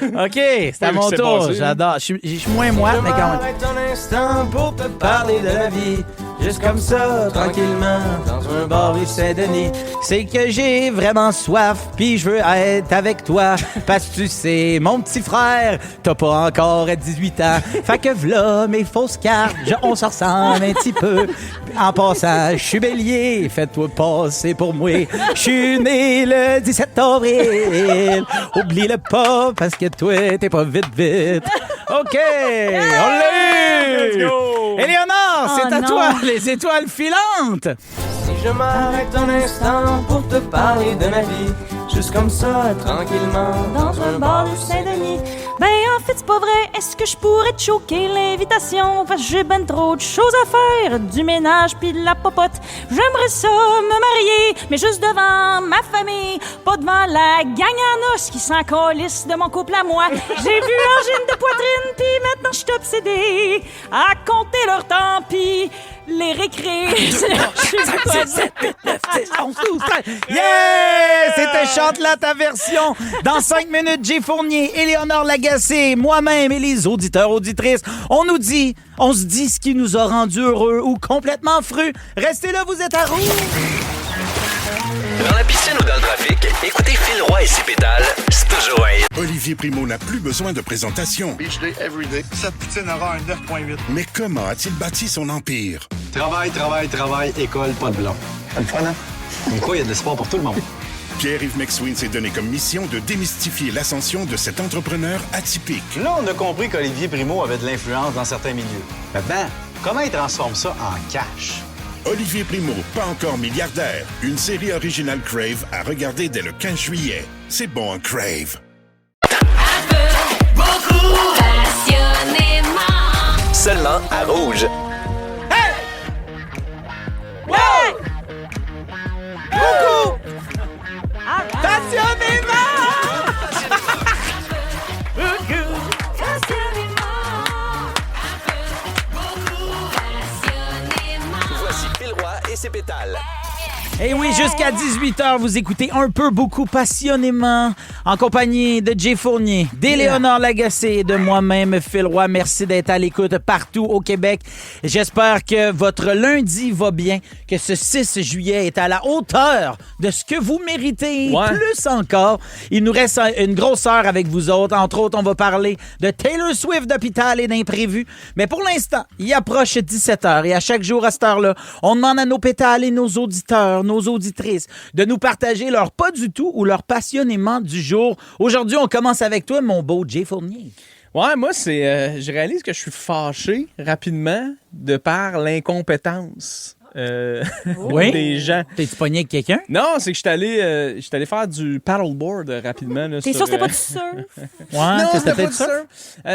OK, c'est à mon c'est tour. passé, J'adore. Je suis moins moi, mais quand même. M'arrête un instant pour te parler de la vie. Juste comme ça, tranquillement, dans un bar rue Saint-Denis. C'est que j'ai vraiment soif, puis je veux être avec toi. Parce que tu sais, mon petit frère, t'as pas encore 18 ans. Fait que v'là mes fausses cartes, on s'en ressemble un petit peu. En passant, je suis bélier, fais-toi passer pour moi. Je suis né le 17 avril. Oublie-le pas, parce que toi, t'es pas vite. OK, on l'a eu! Let's go! Éléonore, c'est Oh à non. toi, les étoiles filantes! Si je m'arrête un instant pour te parler de ma vie, juste comme ça, tranquillement, Dans un bar de Saint-Denis. Ben, en fait, c'est pas vrai. Est-ce que je pourrais te choquer l'invitation? Parce que j'ai ben trop de choses à faire. Du ménage pis de la popote. J'aimerais ça me marier, mais juste devant ma famille. Pas devant la gang en os qui s'en calisse de mon couple à moi. J'ai vu angine de poitrine pis maintenant je suis obsédée à compter leur temps pis les récrés. Je sais pas. 7, 8, 9, 10, 11, 12, 13. Yeah! C'était Chante-la ta version. Dans 5 minutes, Jay Fournier, Éléonore Lagacé, moi-même et les auditeurs, auditrices, on se dit ce qui nous a rendus heureux ou complètement frus. Restez là, vous êtes à rouge. Dans la piscine ou dans le trafic, écoutez Phil Roy et ses pétales, c'est toujours un hit. Olivier Primo n'a plus besoin de présentation. Beach day, everyday. Cette poutine aura un 9.8. Mais comment a-t-il bâti son empire? Travail, école, pas de blanc. C'est le fun, hein? Comme quoi, il y a de l'espoir pour tout le monde. Pierre-Yves McSween s'est donné comme mission de démystifier l'ascension de cet entrepreneur atypique. Là, on a compris qu'Olivier Primo avait de l'influence dans certains milieux. Maintenant, comment il transforme ça en cash? Olivier Primo, pas encore milliardaire. Une série originale Crave à regarder dès le 15 juillet. C'est bon, Crave. Beaucoup passionnément. Seulement à Rouge. Ouais! Beaucoup! Passionnément! Voici Phil Roy et ses pétales. Et oui, jusqu'à 18h, vous écoutez un peu beaucoup passionnément en compagnie de Jay Fournier, d'Éléonore Lagacé et de moi-même, Phil Roy. Merci d'être à l'écoute partout au Québec. J'espère que votre lundi va bien, que ce 6 juillet est à la hauteur de ce que vous méritez. Ouais. Plus encore, il nous reste une grosse heure avec vous autres. Entre autres, on va parler de Taylor Swift, d'hôpital et d'imprévus. Mais pour l'instant, il approche 17h et à chaque jour à cette heure-là, on demande à nos pétales et nos auditeurs, nos auditrices, de nous partager leur pas du tout ou leur passionnément du jour. Aujourd'hui, on commence avec toi, mon beau Jay Fournier. Ouais, moi, je réalise que je suis fâché rapidement de par l'incompétence des gens. T'es-tu pogné avec quelqu'un? Non, c'est que je suis allé faire du paddleboard rapidement. Là, T'es sûr que c'était pas du surf? Ouais, non, c'était pas peut-être du ça. surf.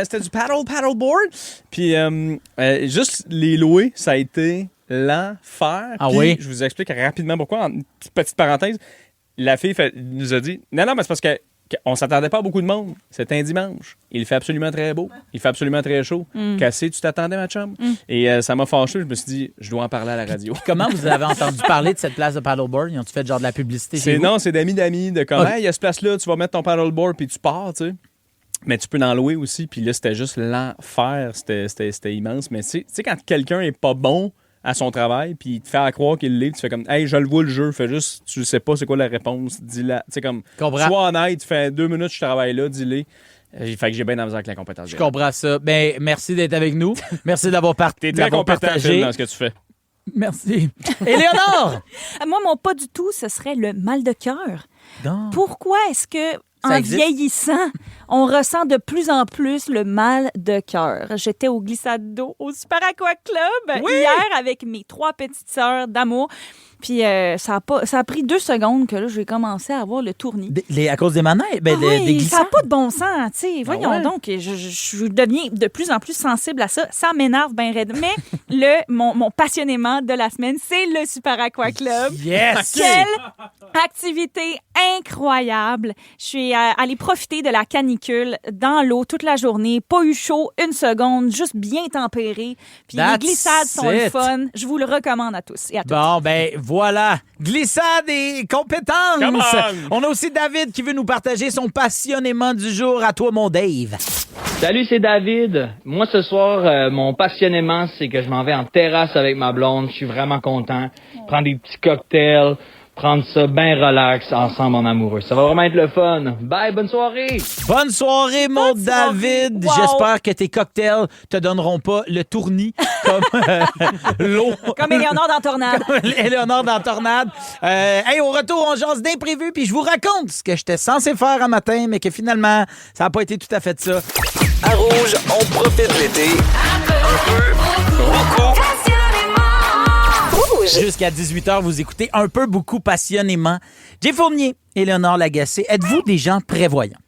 C'était du paddleboard. Puis juste les louer, ça a été l'enfer. Ah Puis, oui? je vous explique rapidement pourquoi. En petite parenthèse, la fille nous a dit non, mais c'est parce qu'on s'attendait pas à beaucoup de monde. C'était un dimanche. Il fait absolument très beau. Il fait absolument très chaud. Cassé, tu t'attendais, ma chum? Et ça m'a fâché. Je me suis dit, je dois en parler à la radio. Comment vous avez entendu parler de cette place de paddleboard? Ils ont-tu fait genre de la publicité chez vous? Non, c'est d'amis, de comme, hey, il y a cette place-là, tu vas mettre ton paddleboard puis tu pars, tu sais. Mais tu peux en louer aussi. Puis là, c'était juste l'enfer. C'était immense. Mais tu sais, quand quelqu'un est pas bon à son travail, puis il te fait à croire qu'il l'est, tu fais comme, hey, je le vois le jeu, fais juste, tu sais pas c'est quoi la réponse, dis-la. Tu sais, comme, sois honnête, tu fais 2 minutes, je travaille là, dis-le. Fait que j'ai bien dans avec l'incompétence. Je comprends ça. Ben, merci d'être avec nous. Merci d'avoir partagé. T'es très compétent, Phil, dans ce que tu fais. Merci. Éléonore! Moi, mon pas du tout, ce serait le mal de cœur. Non. Pourquoi est-ce que, Ça en existe? vieillissant, on ressent de plus en plus le mal de cœur? J'étais au glissade d'eau au Super Aqua Club hier avec mes 3 petites sœurs d'amour. Puis ça a pris 2 secondes que là, j'ai commencé à avoir le tournis. À cause des manettes? Des Oui, glissades? ça n'a pas de bon sens, tu sais. Voyons donc, je deviens de plus en plus sensible à ça. Ça m'énerve bien raide. Mais mon passionnément de la semaine, c'est le Super Aqua Club. Yes! Quelle activité incroyable. Je suis allée profiter de la canicule dans l'eau toute la journée. Pas eu chaud une seconde, juste bien tempéré. Puis les glissades sont le fun. Je vous le recommande à tous et à toutes. Bon, ben voilà. Glissade et compétences. On a aussi David qui veut nous partager son passionnément du jour. À toi, mon Dave. Salut, c'est David. Moi, ce soir, mon passionnément, c'est que je m'en vais en terrasse avec ma blonde. Je suis vraiment content. Prendre des petits cocktails, prendre ça bien relax ensemble en amoureux. Ça va vraiment être le fun. Bye, bonne soirée. Bonne soirée, mon David. Wow. J'espère que tes cocktails te donneront pas le tournis comme l'eau. Comme Éléonore dans Tornade. Comme Éléonore dans Tornade. Hey, au retour, on jase d'imprévu, puis je vous raconte ce que j'étais censé faire un matin, mais que finalement, ça n'a pas été tout à fait ça. À Rouge, on profite de l'été. Un peu, beaucoup. Jusqu'à 18h, vous écoutez un peu, beaucoup, passionnément. Jay Fournier, Éléonore Lagacé. Êtes-vous des gens prévoyants?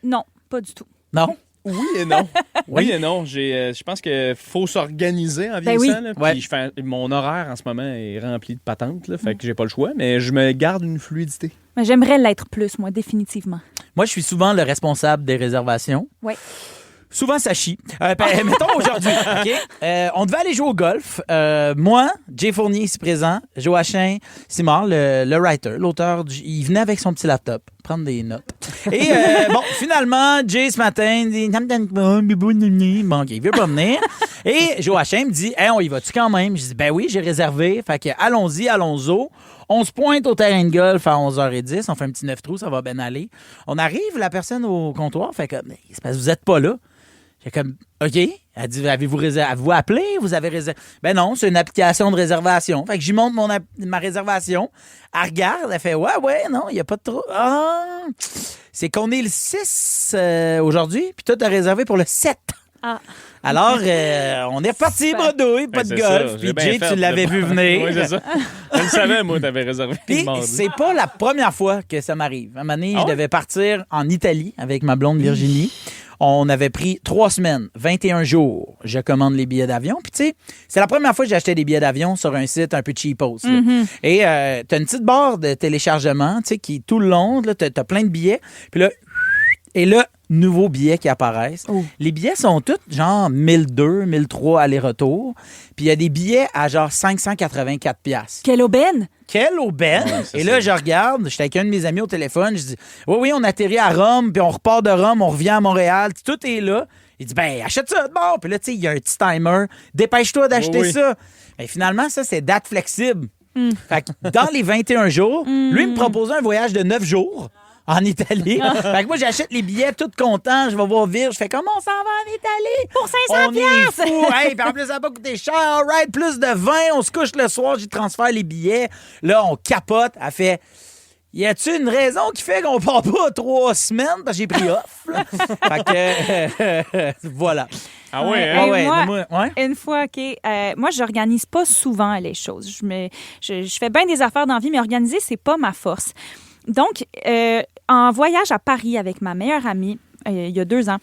Non, pas du tout. Non? Oui et non. Oui et non. Je pense qu'il faut s'organiser en vieillissant. Là, puis mon horaire en ce moment est rempli de patentes, là, fait que j'ai pas le choix, mais je me garde une fluidité. Mais j'aimerais l'être plus, moi, définitivement. Moi, je suis souvent le responsable des réservations. Oui. Souvent, ça chie. Mettons aujourd'hui, OK? On devait aller jouer au golf. Moi, Jay Fournier ici présent, Joachim Simard, le writer, l'auteur, il venait avec son petit laptop prendre des notes. Et bon, finalement, Jay ce matin dit « Bon, OK, il veut pas venir. » Et Joachim me dit « Hey, on y va-tu quand même? » Je dis « Ben oui, j'ai réservé. Fait que allons-y, allons-y. » On se pointe au terrain de golf à 11h10. On fait un petit 9 trous, ça va bien aller. On arrive, la personne au comptoir fait comme « C'est parce que vous êtes pas là. » J'ai comme, OK. Elle dit, avez-vous appelé? Vous avez réservé? Ben non, c'est une application de réservation. Fait que j'y montre ma réservation. Elle regarde, elle fait, ouais, non, il n'y a pas de trop. Ah! C'est qu'on est le 6 aujourd'hui, puis toi, t'as réservé pour le 7. Ah. Alors, on est reparti, bredouille, pas de golf. Puis Jay, tu l'avais vu venir. Oui, c'est ça. Je le savais, moi, t'avais réservé. Puis c'est pas la première fois que ça m'arrive. À un moment donné, je devais partir en Italie avec ma blonde Virginie. On avait pris 3 semaines, 21 jours. Je commande les billets d'avion. Puis, tu sais, c'est la première fois que j'achetais des billets d'avion sur un site un peu cheapos. Et t'as une petite barre de téléchargement, tu sais, qui tout le long, là, t'as plein de billets. Puis là, nouveaux billets qui apparaissent. Oh. Les billets sont tous genre 1002, 1003 aller-retour. Puis il y a des billets à genre 584 $. Quelle aubaine! Quelle aubaine! Ouais, et là, je regarde, j'étais avec un de mes amis au téléphone, je dis « Oui, on atterrit à Rome, puis on repart de Rome, on revient à Montréal, tout est là. » Il dit « Ben, achète ça de bord! » Puis là, tu sais, il y a un petit timer. « Dépêche-toi d'acheter ça! » Ben, finalement, ça, c'est date flexible. Fait que dans les 21 jours, lui, il me proposait un voyage de 9 jours. En Italie. Fait que moi, j'achète les billets tout content. Je vais voir Virge. Je fais comment on s'en va en Italie? Pour 500 On est fou. Hey, puis en plus, ça n'a pas coûté cher. All right, plus de 20. On se couche le soir. J'y transfère les billets. Là, on capote. Elle fait... Y a-tu une raison qui fait qu'on part pas 3 semaines? Parce que j'ai pris off. Fait que... voilà. Ah ouais, hein? Moi, une fois, OK. Moi, j'organise pas souvent les choses. Je fais bien des affaires dans la vie, mais organiser, c'est pas ma force. Donc, en voyage à Paris avec ma meilleure amie, il y a 2 ans,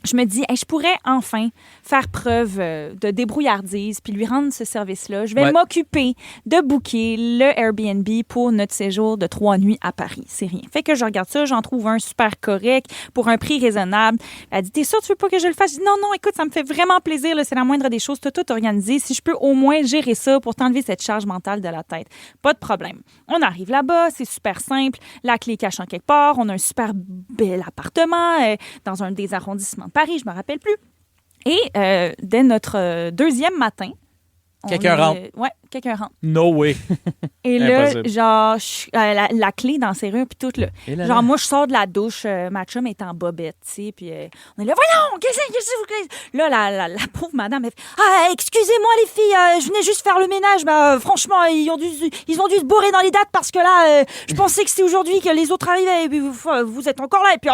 je me dis, je pourrais enfin faire preuve de débrouillardise puis lui rendre ce service-là. Je vais m'occuper de booker le Airbnb pour notre séjour de 3 nuits à Paris. C'est rien. Fait que je regarde ça, j'en trouve un super correct pour un prix raisonnable. Elle dit, t'es sûre tu veux pas que je le fasse? Je dis, non, écoute, ça me fait vraiment plaisir. Là, c'est la moindre des choses. T'as tout organisé. Si je peux au moins gérer ça pour t'enlever cette charge mentale de la tête. Pas de problème. On arrive là-bas, c'est super simple. La clé cache en quelque part. On a un super bel appartement dans un des arrondissements de Paris, je me rappelle plus. Et dès notre 2e matin... Quelqu'un rentre. Oui, quelqu'un rentre. No way. Et là, genre, la clé dans la serrure, puis tout, là. Genre, moi, je sors de la douche, ma chum est en bobette, tu sais, puis on est là, voyons, qu'est-ce que... Là, la pauvre madame, elle fait, excusez-moi, les filles, je venais juste faire le ménage, mais franchement, ils ont dû se bourrer dans les dates parce que là, je pensais que c'était aujourd'hui que les autres arrivaient, et puis vous êtes encore là, et puis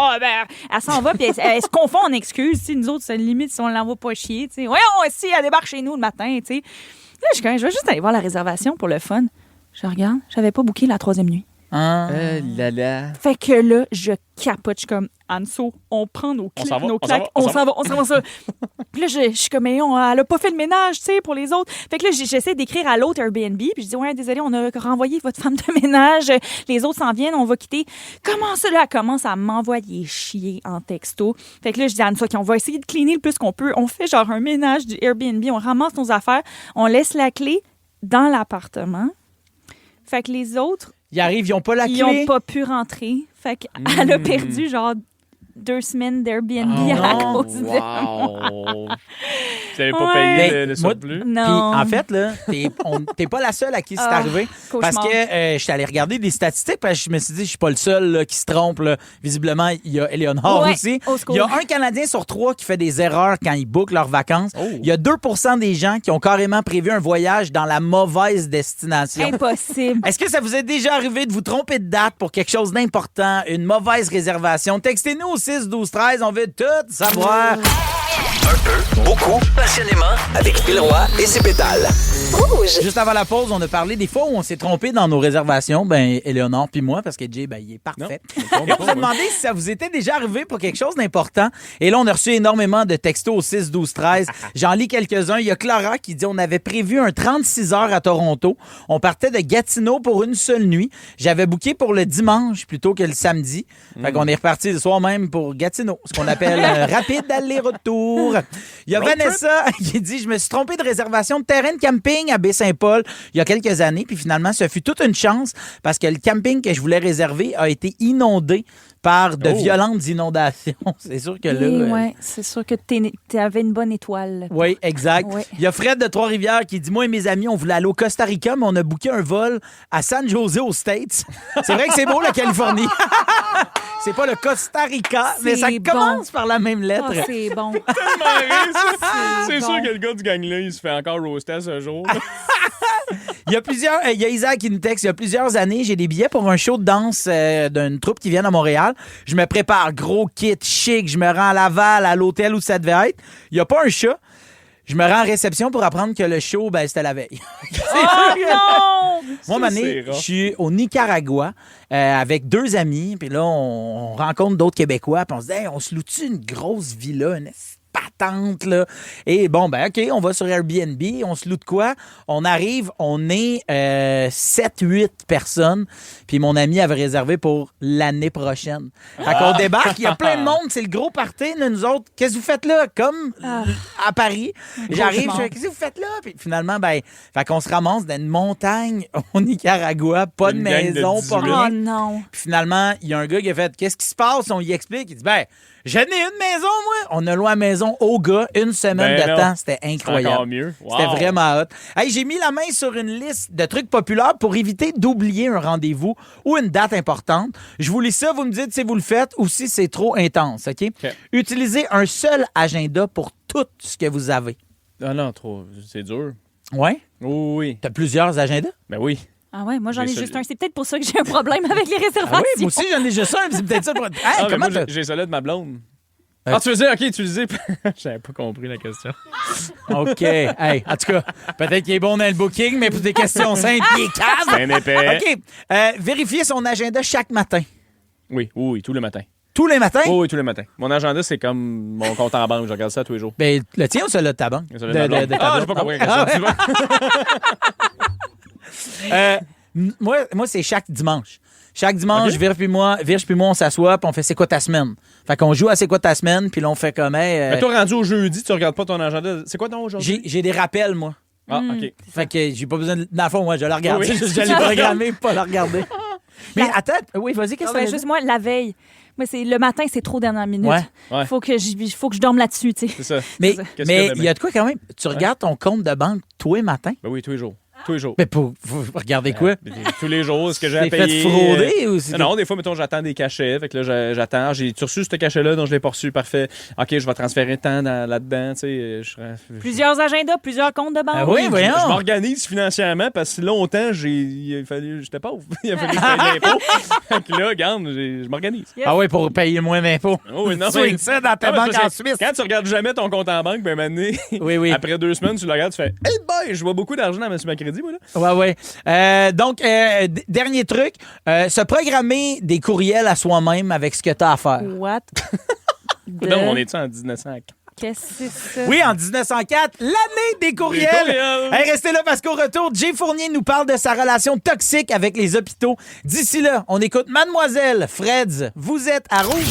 elle s'en va, puis elle se confond en excuses, tu sais, nous autres, c'est limite si on l'envoie pas chier, tu sais. Voyons, si elle débarque chez nous le matin, tu sais. Là, je vais juste aller voir la réservation pour le fun. Je regarde, j'avais pas booké la 3e nuit. Là là. Fait que là, je capote. Je suis comme, Anso, on prend nos clics, nos claques, on s'en va. Puis là, je suis comme, mais elle a pas fait le ménage, tu sais, pour les autres. Fait que là, j'essaie d'écrire à l'autre Airbnb. Puis je dis, ouais, désolé, on a renvoyé votre femme de ménage. Les autres s'en viennent, on va quitter. Comment ça, là, elle commence à m'envoyer chier en texto. Fait que là, je dis à Anso, OK, on va essayer de cleaner le plus qu'on peut. On fait genre un ménage du Airbnb, on ramasse nos affaires, on laisse la clé dans l'appartement. Fait que les autres, ils arrivent, ils n'ont pas la clé. Ils n'ont pas pu rentrer. Fait qu'elle a perdu genre 2 semaines d'Airbnb à cause de moi. Tu n'avais pas payé le surplus? Non. Puis, en fait, là, t'es pas la seule à qui c'est arrivé. Cauchemar. Parce que je suis allé regarder des statistiques parce que je me suis dit, je suis pas le seul là, qui se trompe. Là. Visiblement, il y a Eleonore aussi. Il y a un Canadien sur 3 qui fait des erreurs quand ils bookent leurs vacances. Il y a 2% des gens qui ont carrément prévu un voyage dans la mauvaise destination. Impossible. Est-ce que ça vous est déjà arrivé de vous tromper de date pour quelque chose d'important, une mauvaise réservation? Textez-nous au 6-12-13, on veut tout savoir. Un peu, beaucoup, passionnément, avec Phil Roy et ses pétales. Juste avant la pause, on a parlé des fois où on s'est trompé dans nos réservations, ben Éléonore puis moi, parce que Jay, ben, il est parfait. Et on vous a demandé si ça vous était déjà arrivé pour quelque chose d'important. Et là, on a reçu énormément de textos au 6-12-13. J'en lis quelques-uns. Il y a Clara qui dit, on avait prévu un 36 heures à Toronto. On partait de Gatineau pour une seule nuit. J'avais booké pour le dimanche plutôt que le samedi. Fait qu'on est reparti le soir même pour Gatineau, ce qu'on appelle un rapide aller-retour. Il y a Vanessa qui dit, je me suis trompé de réservation de terrain de camping à Baie-Saint-Paul il y a quelques années. Puis finalement, ce fut toute une chance parce que le camping que je voulais réserver a été inondé par de violentes inondations. C'est sûr que là... Oui, c'est sûr que tu avais une bonne étoile. Oui, exact. Ouais. Il y a Fred de Trois-Rivières qui dit, moi et mes amis, on voulait aller au Costa Rica, mais on a booké un vol à San Jose aux States. C'est vrai que c'est beau, la Californie. C'est pas le Costa Rica, mais ça commence par la même lettre. Oh, c'est bon. C'est sûr que le gars du gang-là, il se fait encore roaster à ce jour. Il y a Isaac qui nous texte, il y a plusieurs années, j'ai des billets pour un show de danse d'une troupe qui vient à Montréal. Je me prépare, gros kit, chic, je me rends à Laval, à l'hôtel où ça devait être. Il n'y a pas un chat. Je me rends en réception pour apprendre que le show, ben, c'était la veille. Non! Moi, Mané, je suis au Nicaragua avec 2 amis, puis là, on rencontre d'autres Québécois, puis on se dit, hey, on se loue-tu une grosse villa, une patente, là? Et bon, ben, OK, on va sur Airbnb, on se loue de quoi? On arrive, on est 7-8 personnes, puis mon ami avait réservé pour l'année prochaine. Fait qu'on débarque, il y a plein de monde, c'est le gros party, nous autres. Qu'est-ce que vous faites là? Comme à Paris. J'arrive, je fais, qu'est-ce que vous faites là? Puis finalement, ben, fait qu'on se ramasse dans une montagne au Nicaragua, pas de maison, pas rien. Oh non! Puis finalement, il y a un gars qui a fait, qu'est-ce qui se passe? On y explique, il dit, ben, j'en ai une maison, moi. On a loué la maison au gars 1 semaine de temps. C'était incroyable. Encore mieux. Wow. C'était vraiment hot. Hey, j'ai mis la main sur une liste de trucs populaires pour éviter d'oublier un rendez-vous ou une date importante. Je vous lis ça, vous me dites si vous le faites ou si c'est trop intense, OK? Utilisez un seul agenda pour tout ce que vous avez. Ah non, trop. C'est dur. Ouais? Oui. T'as plusieurs agendas? Ben oui. Ah ouais, moi j'en ai juste un. C'est peut-être pour ça que j'ai un problème avec les réservations. Ah oui, moi aussi j'en ai juste un, c'est peut-être ça. Pour... Hey, comment moi, j'ai celui de ma blonde. Ah, tu faisais, OK, tu disais. J'avais pas compris la question. OK. Hey, en tout cas, peut-être qu'il est bon dans le booking, mais pour des questions simples, il est calme. C'est un épais. OK. Vérifiez son agenda chaque matin. Oui, tous les matins. Tous les matins? Oui, tous les matins. Mon agenda, c'est comme mon compte en banque. Je regarde ça tous les jours. Ben, le tien ou celui de ta banque? Celui de ma blonde. J'ai pas compris la question. Moi, c'est chaque dimanche. Chaque dimanche, Virge puis moi, on s'assoit puis on fait c'est quoi ta semaine. Fait qu'on joue à c'est quoi ta semaine puis là, on fait comme... Mais toi, rendu au jeudi, tu regardes pas ton agenda. C'est quoi ton aujourd'hui? J'ai des rappels, moi. Ah, OK. Fait que j'ai pas besoin de... Dans le fond, moi, je la regarde. Oui. Je l'ai programmé pour pas la regarder. Mais attends, oui, vas-y, qu'est-ce que tu juste moi, la veille. Moi, le matin, c'est trop dernière minute. Ouais. Faut que je dorme là-dessus, tu sais. C'est ça. Mais il y a de quoi quand même? Tu regardes ton compte de banque tous les matins? Ben oui, tous les jours. Tous les jours. Mais pour regarder quoi? Tous les jours, ce que j'ai à T'es payer. fait frauder ou c'est... Non, des fois, mettons, j'attends des cachets. Fait que là, j'attends. J'ai-tu reçu ce cachet-là dont je l'ai pas reçu? Parfait. OK, je vais transférer le temps là-dedans. Tu sais, plusieurs agendas, plusieurs comptes de banque. Ah oui, voyons. Je m'organise financièrement parce que longtemps, j'étais pauvre. Il a fallu que je paye l'impôt. Fait que là, regarde, je m'organise. Yes. Ah oui, pour payer moins d'impôts. Oh, oui, non, tu ça dans ta banque en Suisse. Quand tu regardes jamais ton compte en banque, ben maintenant, oui. après 2 semaines, tu le regardes, tu fais « Hey boy, je vois beaucoup d'argent dans ma crédit. mercredi, moi, là. Ouais. Donc, dernier truc, se programmer des courriels à soi-même avec ce que tu as à faire. What? Non, on est-tu en 1904? Qu'est-ce que c'est ça? Oui, en 1904, l'année des courriels. Hey, restez là parce qu'au retour, Jay Fournier nous parle de sa relation toxique avec les hôpitaux. D'ici là, on écoute Mademoiselle Freds. Vous êtes à Rouge.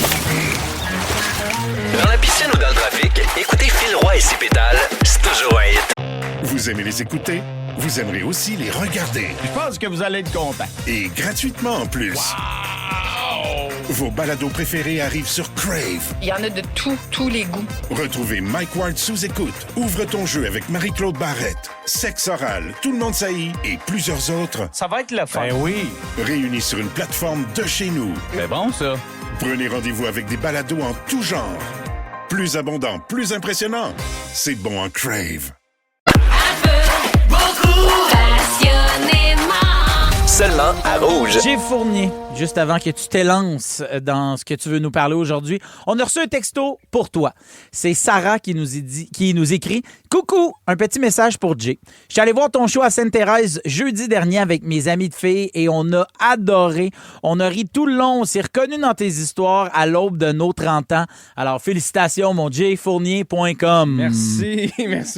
Dans la piscine ou dans le trafic, écoutez Phil Roy et ses pédales, c'est toujours un hit. Vous aimez les écouter? Vous aimerez aussi les regarder. Je pense que vous allez être content. Et gratuitement en plus. Vos balados préférés arrivent sur Crave. Il y en a de tous les goûts. Retrouvez Mike Ward sous écoute. Ouvre ton jeu avec Marie-Claude Barrette. Sexe oral, Tout le monde saillit et plusieurs autres. Ça va être le fun. Ben oui. Réunis sur une plateforme de chez nous. C'est bon, ça. Prenez rendez-vous avec des balados en tout genre. Plus abondant, plus impressionnant. C'est bon en Crave. Passionnément. Seulement à Rouge. Jay Fournier, juste avant que tu t'élances dans ce que tu veux nous parler aujourd'hui, on a reçu un texto pour toi. C'est Sarah qui nous écrit « Coucou, un petit message pour Jay. Je suis allé voir ton show à Sainte-Thérèse jeudi dernier avec mes amis de filles et on a adoré. On a ri tout le long, on s'est reconnus dans tes histoires à l'aube de nos 30 ans. Alors, félicitations, mon jayfournier.com. » Merci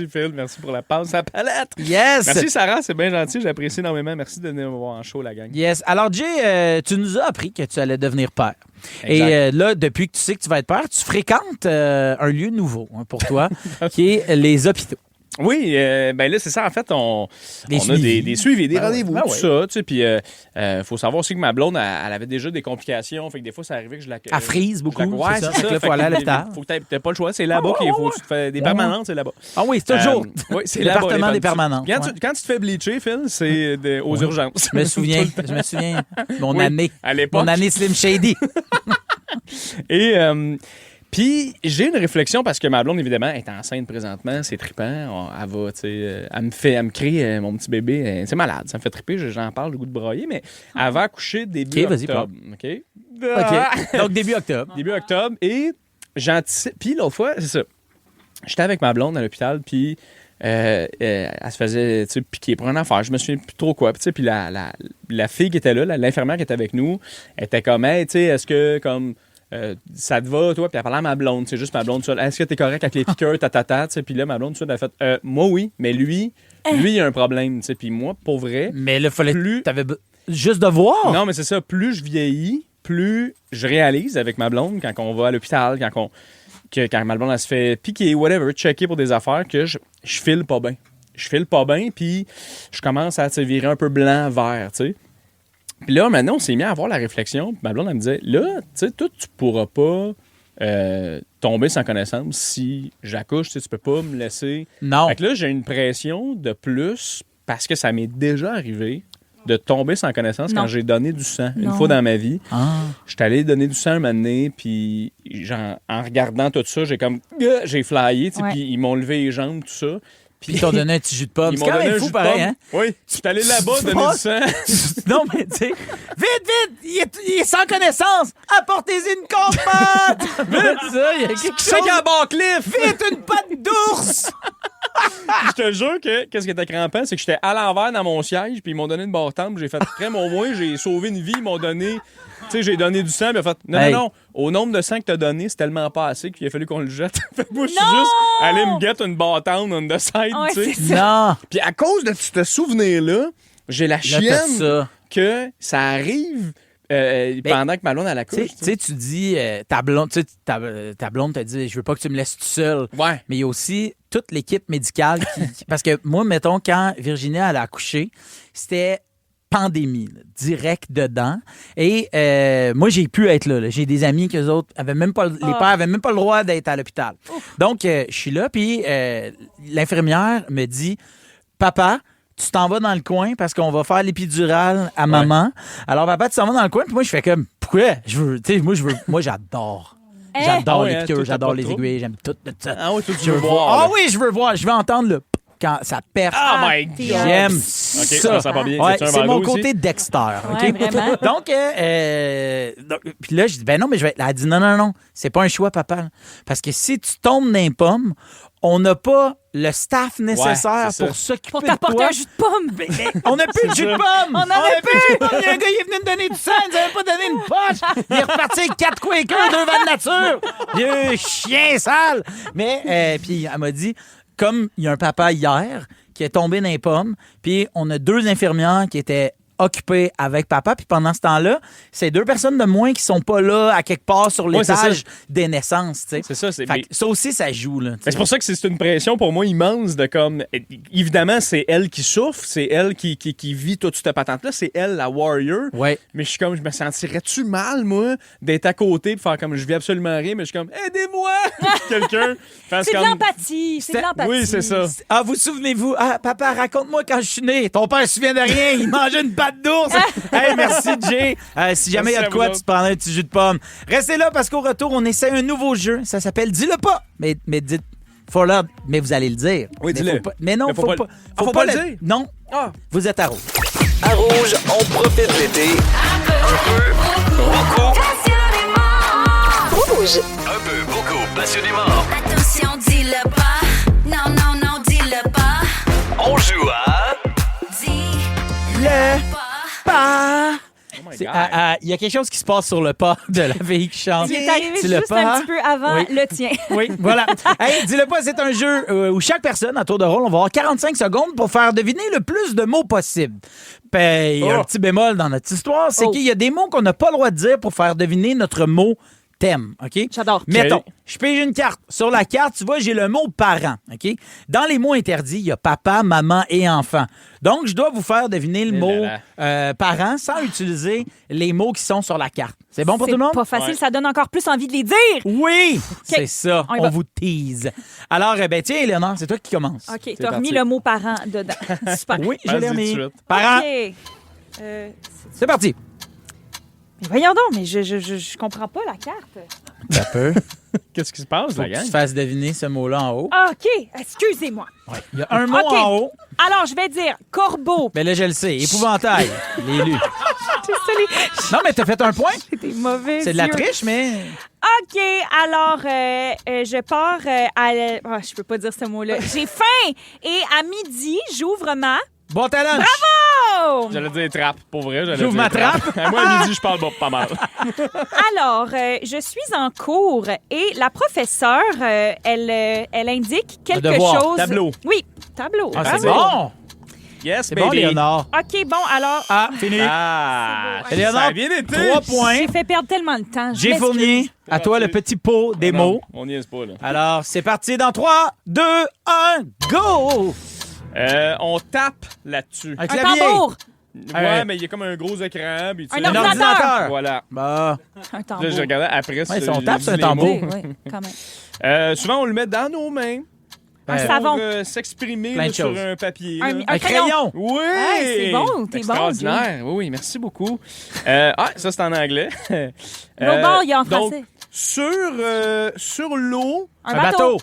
Phil, merci pour la passe à palette. Yes! Merci Sarah, c'est bien gentil, j'apprécie énormément. Merci de venir me voir en show, la gang. Yes. Alors, Jay, tu nous as appris que tu allais devenir père. Exact. Et là, depuis que tu sais que tu vas être père, tu fréquentes un lieu nouveau pour toi, qui est les hôpitaux. Oui, ben là, c'est ça. En fait, on a des suivis, des rendez-vous, tout ça. Tu sais, puis, faut savoir aussi que ma blonde, elle avait déjà des complications. Fait que des fois, ça arrivait que je la. Elle frise beaucoup. Ouais, c'est ça. Fait faut aller à l'hôpital. Faut que t'aies pas le choix. C'est là-bas qu'il faut que tu te fais des permanentes, c'est là-bas. Ah oui, c'est toujours. Oui, c'est le là-bas. département des permanentes. Quand tu te fais bleacher, Phil, c'est aux urgences. Je me souviens. Mon année. À l'époque. Mon année Slim Shady. Et. Puis, j'ai une réflexion parce que ma blonde, évidemment, est enceinte présentement. C'est trippant. Elle va, tu sais, elle me crie, mon petit bébé. C'est malade. Ça me fait tripper. J'en parle, le goût de broyer. Mais elle va accoucher début octobre. OK? Donc, début octobre. Début octobre. Et j'anticipe. Puis, l'autre fois, c'est ça. J'étais avec ma blonde à l'hôpital. Puis, elle se faisait piquer pour une affaire. Je me souviens plus trop quoi. Puis, la fille qui était là, l'infirmière qui était avec nous, était comme, hey, tu sais, est-ce que, comme. Ça te va, toi? Puis elle parlait à ma blonde, c'est juste ma blonde. Est-ce que t'es correct avec les piqûres, tatata? Puis là, ma blonde, elle a fait, moi, oui, mais lui, il y a un problème. Puis moi, pour vrai. Mais là, t'avais juste de voir. Non, mais c'est ça. Plus je vieillis, plus je réalise avec ma blonde quand on va à l'hôpital, quand ma blonde, elle se fait piquer, whatever, checker pour des affaires, que je file pas bien. Je file pas bien, puis je commence à virer un peu blanc, vert, tu sais. Puis là, maintenant, on s'est mis à avoir la réflexion. Puis ma blonde, elle me disait, là, tu sais, toi, tu pourras pas tomber sans connaissance si j'accouche, tu peux pas me laisser. Non. Fait que là, j'ai une pression de plus parce que ça m'est déjà arrivé de tomber sans connaissance quand j'ai donné du sang une fois dans ma vie. J'étais allé donner du sang un moment donné, puis en regardant tout ça, j'ai flyé, puis ils m'ont levé les jambes, tout ça. Puis ils t'ont donné un petit jus de pomme. C'est quand même fou, pareil, hein? Oui. Je suis allé là-bas donner du sang. Non, mais tu sais, vite! Il est sans connaissance! Apportez-y une compote! Vite, ça, il y a quelque chose. C'est qu'à Barcliff! Vite, une patte d'ours! Je te jure que qu'est-ce qui était crampant, c'est que j'étais à l'envers dans mon siège, puis ils m'ont donné une barre temple, j'ai fait très mon moins, j'ai sauvé une vie, ils m'ont donné. Tu sais, j'ai donné du sang, puis ils ont fait non, au nombre de sang que t'as donné, c'est tellement pas assez qu'il a fallu qu'on le jette. Fait que moi, je suis juste allé me get une barre temple on the side, tu sais. Non! Puis à cause de ce souvenir-là, j'ai la chienne que ça arrive. Pendant que ma blonde elle accouche. Tu sais, tu dis, ta blonde te dit, je veux pas que tu me laisses tout seul. Ouais. Mais il y a aussi toute l'équipe médicale parce que moi, mettons, quand Virginia elle a accouché, c'était pandémie, là, direct dedans. Et moi, j'ai pu être là. J'ai des amis que les autres avaient même pas, les pères avaient même pas le droit d'être à l'hôpital. Donc, je suis là, puis l'infirmière me dit, papa, tu t'en vas dans le coin parce qu'on va faire l'épidurale à maman. Alors, papa, tu t'en vas dans le coin. Puis moi, je fais comme, pourquoi? Moi, j'adore. J'adore les piqûres, j'adore les aiguilles, j'aime tout ça. Ah oui, tu veux voir. Ah oui, je veux voir. Je veux entendre le quand ça perce. Oh my God! J'aime ça. Ça va bien. Ouais, c'est mon côté Dexter. Ouais, vraiment. Donc, puis là, je dis, ben non, mais je vais. Elle dit, non, c'est pas un choix, papa. Parce que si tu tombes dans les pommes, on n'a pas le staff nécessaire c'est ça. pour s'occuper Pour de t'apporter toi. un jus de pomme. On n'a plus de jus de pomme! On en a plus! Il y a un gars, il est venu me donner du sang, il nous avait pas donné une poche! Il est reparti avec 4 Quakers, 2 vannes nature! Vieux chien sale! Mais, puis elle m'a dit, comme il y a un papa hier qui est tombé dans les pommes, puis on a 2 infirmières qui étaient occupées avec papa, puis pendant ce temps-là, c'est 2 personnes de moins qui sont pas là à quelque part sur Ouais, c'est l'étage ça. des naissances, tu sais. C'est ça, c'est... Fait que ça aussi, ça joue, là. tu sais. C'est pour ça que c'est une pression pour moi immense de comme... Évidemment, c'est elle qui souffre, c'est elle qui vit toute cette patente-là, c'est elle la warrior. Ouais. Mais je suis comme, je me sentirais-tu mal, moi, d'être à côté et faire comme, je vis absolument rien, mais je suis comme, aidez-moi! Quelqu'un fasse C'est de comme... l'empathie. C'est de l'empathie. Oui, c'est ça. Ah, vous souvenez-vous? Ah, papa, raconte-moi quand je suis né. Ton père se souvient de rien. Il mangeait une patte d'ours. Hey, merci, Jay. Si jamais il y a de quoi, tu te prendrais un petit jus de pomme. Restez là parce qu'au retour, on essaie un nouveau jeu. Ça s'appelle Dis-le pas. Mais dites... Mais vous allez le dire. Oui, mais dis-le. faut pas- Mais non, Mais faut pas. faut pas le dire? Non. Ah. Vous êtes à Rouge. À Rouge, on profite de l'été. Un peu, beaucoup. Rouge. Un peu, beaucoup, passionnément. Attention, dis-le pas. Non, non, non, dis-le pas. On joue à... Le pas. Oh my C'est- God. Il y a quelque chose qui se passe sur le pas de la fille qui chante. Il est arrivé Tu le juste pas? un petit peu avant Oui. le tien. Oui, voilà. Hey, dis-le pas, c'est un jeu où chaque personne, à tour de rôle, on va avoir 45 secondes pour faire deviner le plus de mots possible. Ben, il y a un petit bémol dans notre histoire, c'est qu'il y a des mots qu'on n'a pas le droit de dire pour faire deviner notre mot thème, OK? J'adore. Mettons, je pige une carte. Sur la carte, tu vois, j'ai le mot parent, OK? Dans les mots interdits, il y a papa, maman et enfant. Donc, je dois vous faire deviner le mot parent sans utiliser les mots qui sont sur la carte. C'est bon pour tout le monde? C'est pas facile, ça donne encore plus envie de les dire. Oui! C'est ça, On y on va. vous tease. Alors, ben tiens, Éléonore, c'est toi qui commence. OK, C'est t'as remis parti. le mot parent dedans. Super. Oui, je l'ai Vas-y remis. tout de suite. Parent, OK. c'est parti. Mais voyons donc, mais je comprends pas la carte. Ça peut. Qu'est-ce qui se passe, Faut la que tu gang? te fasses deviner ce mot-là en haut. OK, excusez-moi. Il y a un mot OK. en haut. Alors, je vais dire corbeau. Ben là, je le sais. Épouvantail. Je l'ai lu. Désolée. Non, mais t'as fait un point. C'était mauvais. C'est de la yeux. triche, mais... OK, alors, je pars à... je peux pas dire ce mot-là. J'ai faim et à midi, j'ouvre ma... Bon talent. Bravo! J'allais dire trappe, pour vrai. J'ouvre ma trappe. Moi, à midi, je parle pas mal. Alors, je suis en cours et la professeure, elle indique quelque devoir. chose... Tableau. Oui, tableau. Ah, c'est Bravo. bon. Yes, C'est baby. bon, Léonore. OK, bon, alors... Ah, fini. Ah, C'est bon. ça Léonore, a bien été. 3 points. J'ai fait perdre tellement de temps. Je J'ai m'excuse. fourni à toi le petit pot des Non, mots. on niaise pas, là. Alors, c'est parti dans 3, 2, 1, go! On tape là-dessus. Un Un clavier. tambour. Ouais, mais il y a comme un gros écran. Puis tu Un sais- Un ordinateur. ordinateur. Voilà. Bah. Un Là, tambour. je regardais après. Ouais, ça, si on j'ai tape, dit c'est un les tambour. mots. Oui, quand même. Souvent, on le met dans nos mains. Un Euh, savon. Pour s'exprimer Plein là, de sur choses. un papier. Un- là. Un crayon. Oui! Hey, c'est bon, t'es bon, Extraordinaire. Oui, oui, merci beaucoup. Ça, c'est en anglais. L'autre bord, il y a en donc, français. sur l'eau... Un bateau.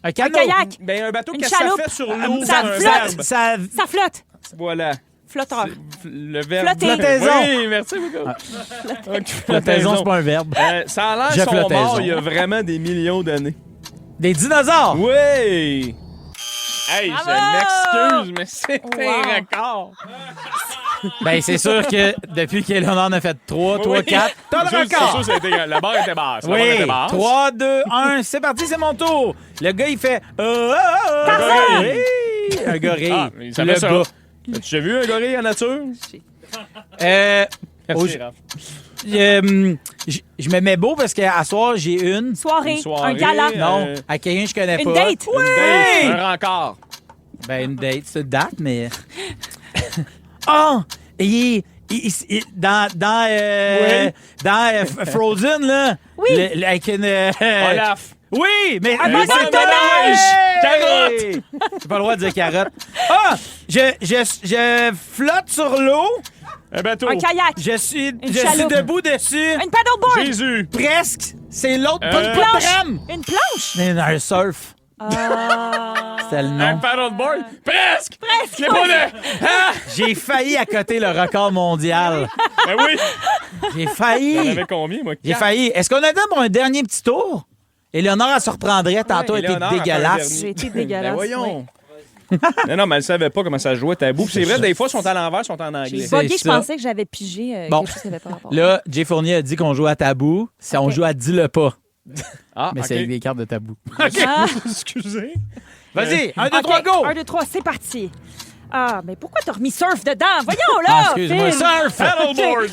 Un Un canot. kayak. Ben, un bateau, Une qu'est-ce que ça chaloupe. fait sur l'eau? Ça c'est un flotte. verbe. Ça... Ça flotte. Voilà. Flotteur. Le verbe. Flotter. Flottaison. Oui, merci beaucoup. Ok, Flottaison, c'est pas un verbe. ça a l'air Je qu'ils sont flottaison. morts il y a vraiment des millions d'années. Des dinosaures. Oui! Hey, Bravo! je m'excuse, mais c'est Wow. un record. Ben, c'est sûr que depuis qu'Éléonore en a fait 3, 4, t'as le C'est sûr, record. ça a été grand. La barre était basse. La barre Oui, était basse. 3, 2, 1, c'est parti, c'est mon tour. Le gars, il fait... Tarzan! Oui, un gorille. Ah, mais ça le fait ça. gars. As-tu déjà vu un gorille en nature? Au- je me mets beau parce qu'à soir, j'ai une. Soirée. Une soirée, Un gala. Non, à quelqu'un que je connais Une pas. date. Oui! Un rencard. Ben, une date, c'est une date, mais... Oh! Dans Frozen, là. Oui. Avec une... Olaf. Oui, mais... Un bonhomme de neige! Carotte! J'ai pas le droit de dire carotte. Ah! Je flotte sur l'eau. Un bateau. Un kayak. Je suis chaloupe. debout dessus. Une paddleboard. Jésus. Presque. C'est l'autre. Pas Une de planche. rame. Une planche. Mais un surf. Ah. C'est le Un nom. paddleboard. Presque. Presque. Je l'ai pas de... Ah! J'ai failli accoter le record mondial. Ben oui. J'ai T'en failli. avais combien, moi? J'ai 4. failli. Est-ce qu'on a le temps pour un dernier petit tour? Éléonore, elle se reprendrait. Tantôt, elle était Éléonore, dégueulasse. J'ai été dégueulasse. Ben voyons. Non, mais elle savait pas comment ça jouait Tabou. Puis c'est vrai, des fois, ils sont à l'envers, ils sont en anglais. Buggé, je ça. pensais que j'avais pigé Bon. quelque chose qui n'avait pas rapport. Là, Jay Fournier a dit qu'on jouait à Tabou. On joue à Dis-le pas. Ah, Mais ok. c'est avec des cartes de Tabou. Ah. Excusez. Vas-y, 1, 2, OK, 3, go! 1, 2, 3, c'est parti. Ah, mais pourquoi t'as remis surf dedans? Voyons, là! Ah, excuse-moi, Phil. surf! Paddleboard.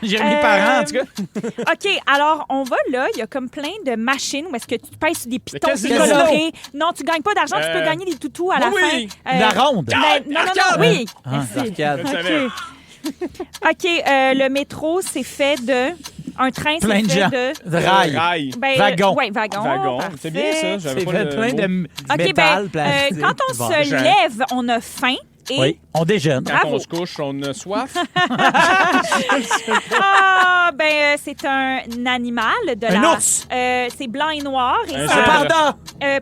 J'ai remis parents, en tout cas. OK, alors, on va là. Il y a comme plein de machines où est-ce que tu pèses sur des pitons casino. colorés. Non, tu gagnes pas d'argent. Tu peux Euh, gagner des toutous à la oui. fin. La ronde. Ben, non, oui. Ah, Merci. l'arcade. Je savais. OK, le métro, c'est fait de... Un train, c'est Plein de fait gens. de... Rail. Rail. Ben, Wagon. Oui, wagon. Wagon. Parfait. C'est bien ça. J'avais C'est pas fait le plein mot. de OK, métal, ben, plastique. quand on Bon. se lève, on a faim. Et Oui, on déjeune. Quand Bravo. on se couche, on a soif. c'est un animal de Un la... ours. C'est blanc et noir. Et Un ça- zèbre. Panda.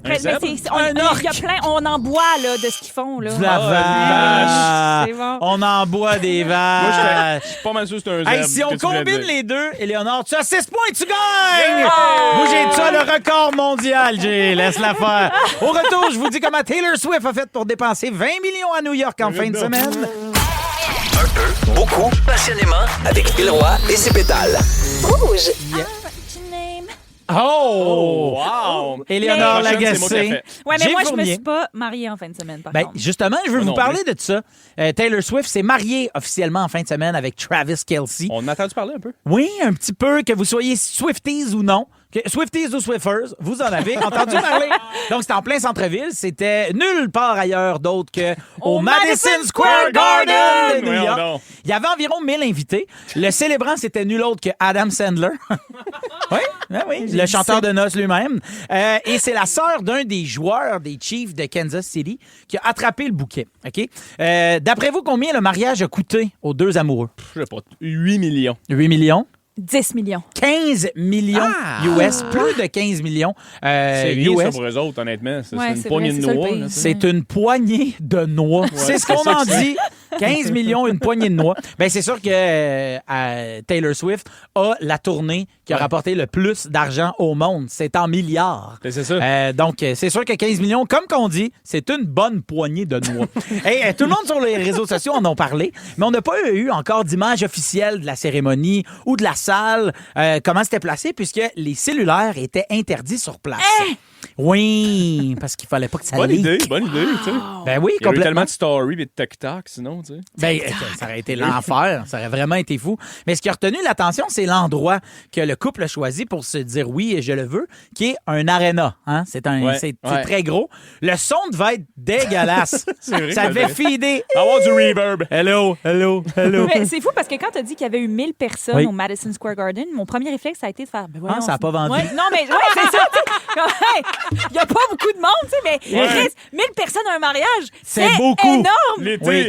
mais zèbre. Un il y a orque. plein... On en boit, là, de ce qu'ils font, là. De la Ah, vache. c'est bon. On en boit des Moi, vaches. je suis pas mal sûr que c'est un zèbre. Hey, si on que tu voulais combine dire. les deux, Éléonore, tu as 6 points, tu gagnes! Bougez de ça, le record mondial, Jay. Laisse-la faire. Au retour, je vous dis comment Taylor Swift a fait pour dépenser 20 millions à New York en fin de semaine. Un peu, beaucoup, passionnément, avec Phil Roy et ses pétales. Rouge. Oh! Wow! Éléonore Mais- Prochaine, c'est moi qui Lagacé. l'ai fait. Ouais, mais Jay moi, je me Fournier. suis pas mariée en fin de semaine, par Ben, contre. justement, je veux Moi vous non parler de ça. Taylor Swift s'est mariée officiellement en fin de semaine avec Travis Kelce. On a entendu parler un peu. Oui, un petit peu, que vous soyez Swifties ou non. Swifties ou Swiffers, vous en avez entendu parler. Donc, c'était en plein centre-ville. C'était nulle part ailleurs d'autre que au Madison Square Garden de New Voyons York. donc. Il y avait environ 1000 invités. Le célébrant, c'était nul autre que Adam Sandler. oui, le chanteur de noces lui-même. Et c'est la sœur d'un des joueurs des Chiefs de Kansas City qui a attrapé le bouquet. OK? D'après vous, combien le mariage a coûté aux deux amoureux? Je sais pas. 8 millions. 8 millions? 10 millions. 15 millions US, plus de 15 millions C'est rien, US. ça, pour eux autres, honnêtement. C'est Ouais, une c'est poignée vrai, de c'est ça, le noix. pays. là, tu sais. C'est une poignée de noix. c'est ce c'est qu'on ça en que c'est. dit. 15 millions, une poignée de noix. Ben, c'est sûr que Taylor Swift a la tournée qui a rapporté le plus d'argent au monde. C'est en milliards. Ben, c'est ça. Donc, c'est sûr que 15 millions, comme qu'on dit, c'est une bonne poignée de noix. Hey, tout le monde sur les réseaux sociaux en ont parlé, mais on n'a pas eu encore d'image officielle de la cérémonie ou de la salle, comment c'était placé, puisque les cellulaires étaient interdits sur place. Oui, parce qu'il fallait pas que ça Bonne leak. idée, bonne idée, tu sais. Ben oui, Il y a eu complètement. tellement de stories et de TikTok, sinon, tu sais. Ben, ça aurait été l'enfer. Ça aurait vraiment été fou. Mais ce qui a retenu l'attention, c'est l'endroit que le couple a choisi pour se dire oui et je le veux, qui est un aréna. Hein? C'est Ouais, c'est ouais. très gros. Le son devait être dégueulasse. C'est vrai, Ça ça devait devait. feeder. Avoir du reverb. Hello, hello, hello. Mais c'est fou parce que quand tu as dit qu'il y avait eu 1000 personnes Oui. au Madison Square Garden, mon premier réflexe, ça a été de faire. Ben voyons, Ah, ça a pas vendu. Ouais, non, mais ouais, c'est ça. Il n'y a pas beaucoup de monde, tu sais, mais Chris, 1000 personnes à un mariage, C'est c'est beaucoup. énorme.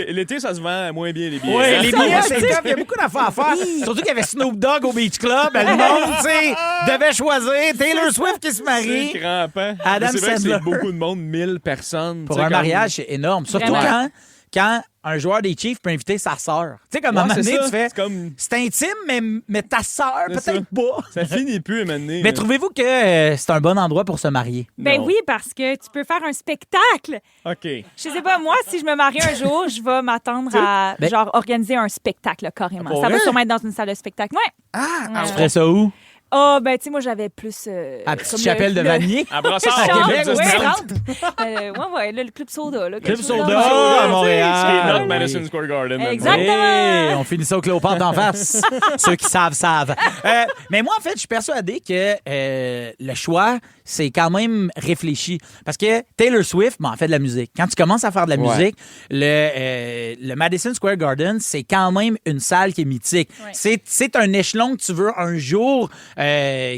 L'été, ça se vend moins bien, les billets. Oui, Hein? les billets, c'est top. Il y a beaucoup d'affaires à faire. Surtout qu'il y avait Snoop Dogg au Beach Club. Le monde, tu sais, devait choisir. Taylor Swift qui se marie. C'est crampant. Adam Mais c'est vrai que Sandler. c'est beaucoup de monde, 1000 personnes. Pour tu sais, un comme- mariage, c'est énorme. Surtout Vraiment. quand un joueur des Chiefs peut inviter sa sœur. Tu sais, comme à un Ouais, moment c'est donné, ça. tu fais. C'est comme... C'est intime, mais ta sœur, C'est peut-être ça. pas. Ça finit plus à un moment donné, Mais là. trouvez-vous que c'est un bon endroit pour se marier? Ben Non. oui, parce que tu peux faire un spectacle. OK. Je sais pas, moi, si je me marie un jour, je vais m'attendre à, Ben- genre, organiser un spectacle, là, carrément. Pour Ça va vrai? sûrement être dans une salle de spectacle. Ouais. Tu ferais ça où? Ah, ben, tu sais, moi, j'avais plus. À Petite comme Chapelle de Vanier? À Brossard, Chante, au Québec, Québec, au ouais. 30. Ouais, là, le Club Soda. Là, Club quelque Soda, chose à dans- Montréal. Ce qui est notre oui. Madison Square Garden. maintenant. Exactement. Hey, on finit ça au Cléopâtre en face. Ceux qui savent, savent. Mais moi, en fait, je suis persuadé que le choix, c'est quand même réfléchi. Parce que Taylor Swift, en fait de la musique. Quand tu commences à faire de la Ouais. musique, le Madison Square Garden, c'est quand même une salle qui est mythique. Ouais. C'est un échelon que tu veux un jour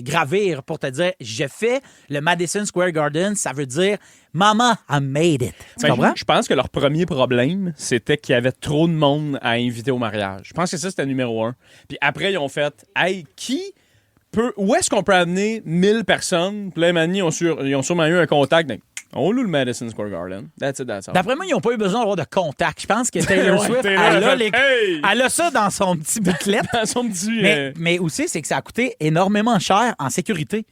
gravir pour te dire, je fais le Madison Square Garden, ça veut dire, Mama, I made it. Tu Ben, comprends? je pense que leur premier problème, c'était qu'il y avait trop de monde à inviter au mariage. Je pense que ça, c'était numéro 1. Puis après, ils ont fait, hey, où est-ce qu'on peut amener 1000 personnes? Puis là, maintenant, ils ont sûrement eu un contact. On loue le Madison Square Garden. That's it, that's all. D'après moi, ils n'ont pas eu besoin d'avoir de contact. Je pense que Taylor Ouais, Swift, Taylor elle, a a fait, les- hey! elle a ça dans son petit booklet. Dans son petit... mais aussi, c'est que ça a coûté énormément cher en sécurité.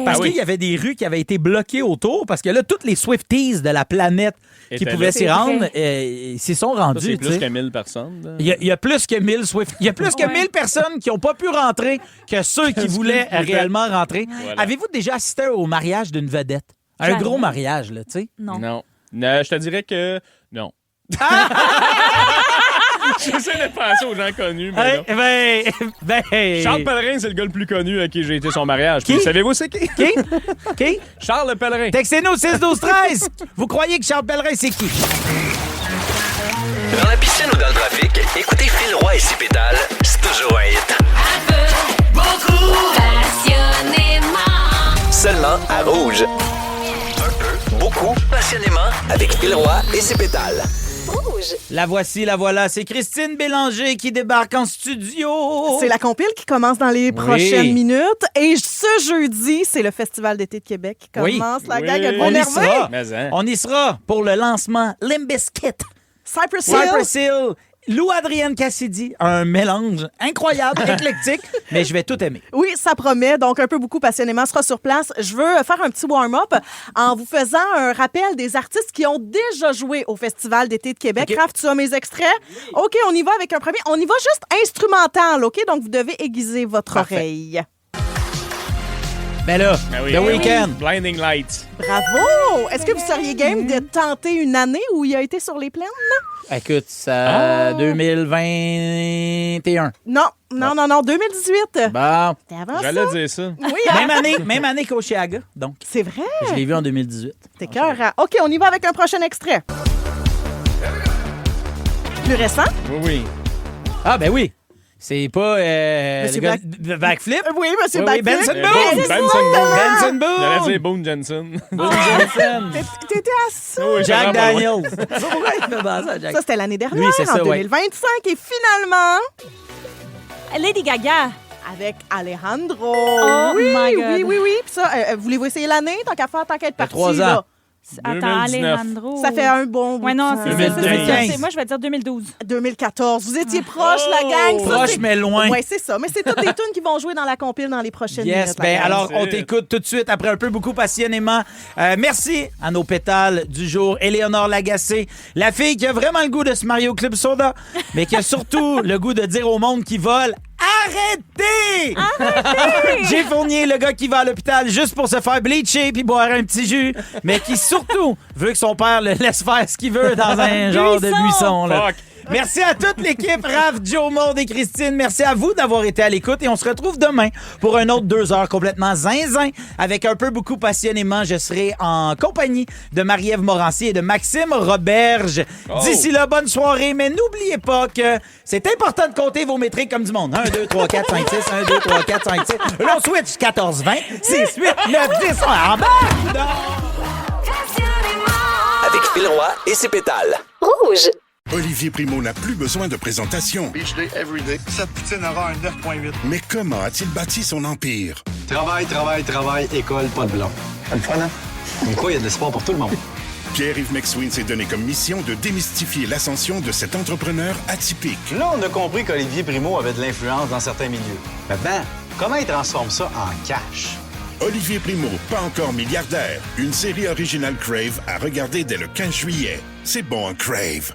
Parce oui. qu'il y avait des rues qui avaient été bloquées autour, parce que là, toutes les Swifties de la planète qui Étaient pouvaient là. s'y C'est rendre, vrai. s'y sont Ça, rendus. c'est tu plus sais. que 1000 personnes. là. Il y a plus que 1000 Swift. Il y a plus que 1000 personnes qui n'ont pas pu rentrer que ceux qui voulaient réellement rentrer. Voilà. Avez-vous déjà assisté au mariage d'une vedette? Un Jamais. gros mariage, là, tu sais? Non. Non. Je te dirais que non. J'essaie de penser aux gens connus, mais non. Ben, Charles Pellerin, c'est le gars le plus connu à qui j'ai été son mariage. Qui? Puis savez-vous c'est qui? Qui? Charles Pellerin. Textez-nous 6-12-13. Vous croyez que Charles Pellerin, c'est qui? Dans la piscine ou dans le trafic, écoutez Phil Roy et ses pétales, c'est toujours un hit. Passionnément. Seulement à Rouge. Un peu, beaucoup, passionnément, avec Phil Roy et ses pétales. La voici, la voilà. C'est Christine Bélanger qui débarque en studio. C'est la compile qui commence dans les prochaines minutes. Et ce jeudi, c'est le Festival d'été de Québec qui commence. La gang, êtes-vous On y énervés? sera. Mais, hein. On y sera pour le lancement Limp Bizkit. Cypress Hill. Cypress Hill. Lou-Adrienne Cassidy. Un mélange incroyable, éclectique, mais je vais tout aimer. Oui, ça promet. Donc, un peu beaucoup passionnément sera sur place. Je veux faire un petit warm-up en vous faisant un rappel des artistes qui ont déjà joué au Festival d'été de Québec. OK. Raph, tu as mes extraits? OK, on y va avec un premier. On y va juste instrumental, OK? Donc, vous devez aiguiser votre Parfait. oreille. Ben là, Ben oui. The Weeknd. Blinding Lights. Bravo! Est-ce que vous seriez game de tenter une année où il a été sur les plaines? Écoute, ça, 2021. Non, 2018. Bon, C'était avant J'allais ça. dire ça. Oui, même année qu'Oshiaga, donc. c'est vrai. Je l'ai vu en 2018. T'es cœur. OK, on y va avec un prochain extrait. Plus récent? Oui. Ah, ben oui. C'est pas Monsieur le gars de Backflip? Oui, Monsieur Oui, Backflip. Benson Boone. Benson Boone. J'allais dire Boone Jensen. Boone Jensen. T'étais à ça. Oui, j'étais Jack vraiment pas loin. Daniels. Pourquoi il fait penser à Jack? Ça, c'était l'année dernière, Oui, c'est en ça, ouais. 2025. Et finalement, Lady Gaga. avec Alejandro. Oh oui, my God. oui. Puis ça, voulez-vous essayer l'année? Tant qu'à faire, tant qu'à être parti. 3 ans. là. Attends, 2019. Alejandro. Ça fait un bon bout Ouais, non, de c'est temps. ça, c'est 2015. ça. Moi, je vais dire 2012. 2014. Vous étiez proche, la gang. Ça, Proche, c'est- mais loin. Oui, c'est ça. Mais c'est toutes les tunes qui vont jouer dans la compile dans les prochaines Yes, minutes. la ben gang. alors on t'écoute tout de suite après un peu beaucoup passionnément. Merci à nos pétales du jour, Éléonore Lagacé, la fille qui a vraiment le goût de se marier au Club Soda, mais qui a surtout le goût de dire au monde qui vole arrêtez! J'ai Fournier, le gars qui va à l'hôpital juste pour se faire bleacher puis boire un petit jus, mais qui surtout veut que son père le laisse faire ce qu'il veut dans un genre de buisson. Là. Fuck. Merci à toute l'équipe, Raph, Joe, Maud et Christine. Merci à vous d'avoir été à l'écoute et on se retrouve demain pour un autre 2 heures complètement zinzin avec un peu beaucoup passionnément. Je serai en compagnie de Marie-Ève Morancier et de Maxime Roberge. Oh. D'ici là, bonne soirée, mais n'oubliez pas que c'est important de compter vos métriques comme du monde. 1, 2, 3, 4, 5, 6, 1, 2, 3, 4, 5, 6. Là, on switch 14, 20, 6, 8, 9, 10, en bas! Avec Phil Roy et ses pétales. Rouge. Olivier Primo n'a plus besoin de présentation. Beach day everyday. Cette poutine aura un 9.8. Mais comment a-t-il bâti son empire? Travail, école, pas de blanc. C'est le fun, hein? Comme quoi, il y a de l'espoir pour tout le monde. Pierre-Yves McSween s'est donné comme mission de démystifier l'ascension de cet entrepreneur atypique. Là, on a compris qu'Olivier Primo avait de l'influence dans certains milieux. Maintenant, comment il transforme ça en cash? Olivier Primo, pas encore milliardaire. Une série originale Crave à regarder dès le 15 juillet. C'est bon, Crave.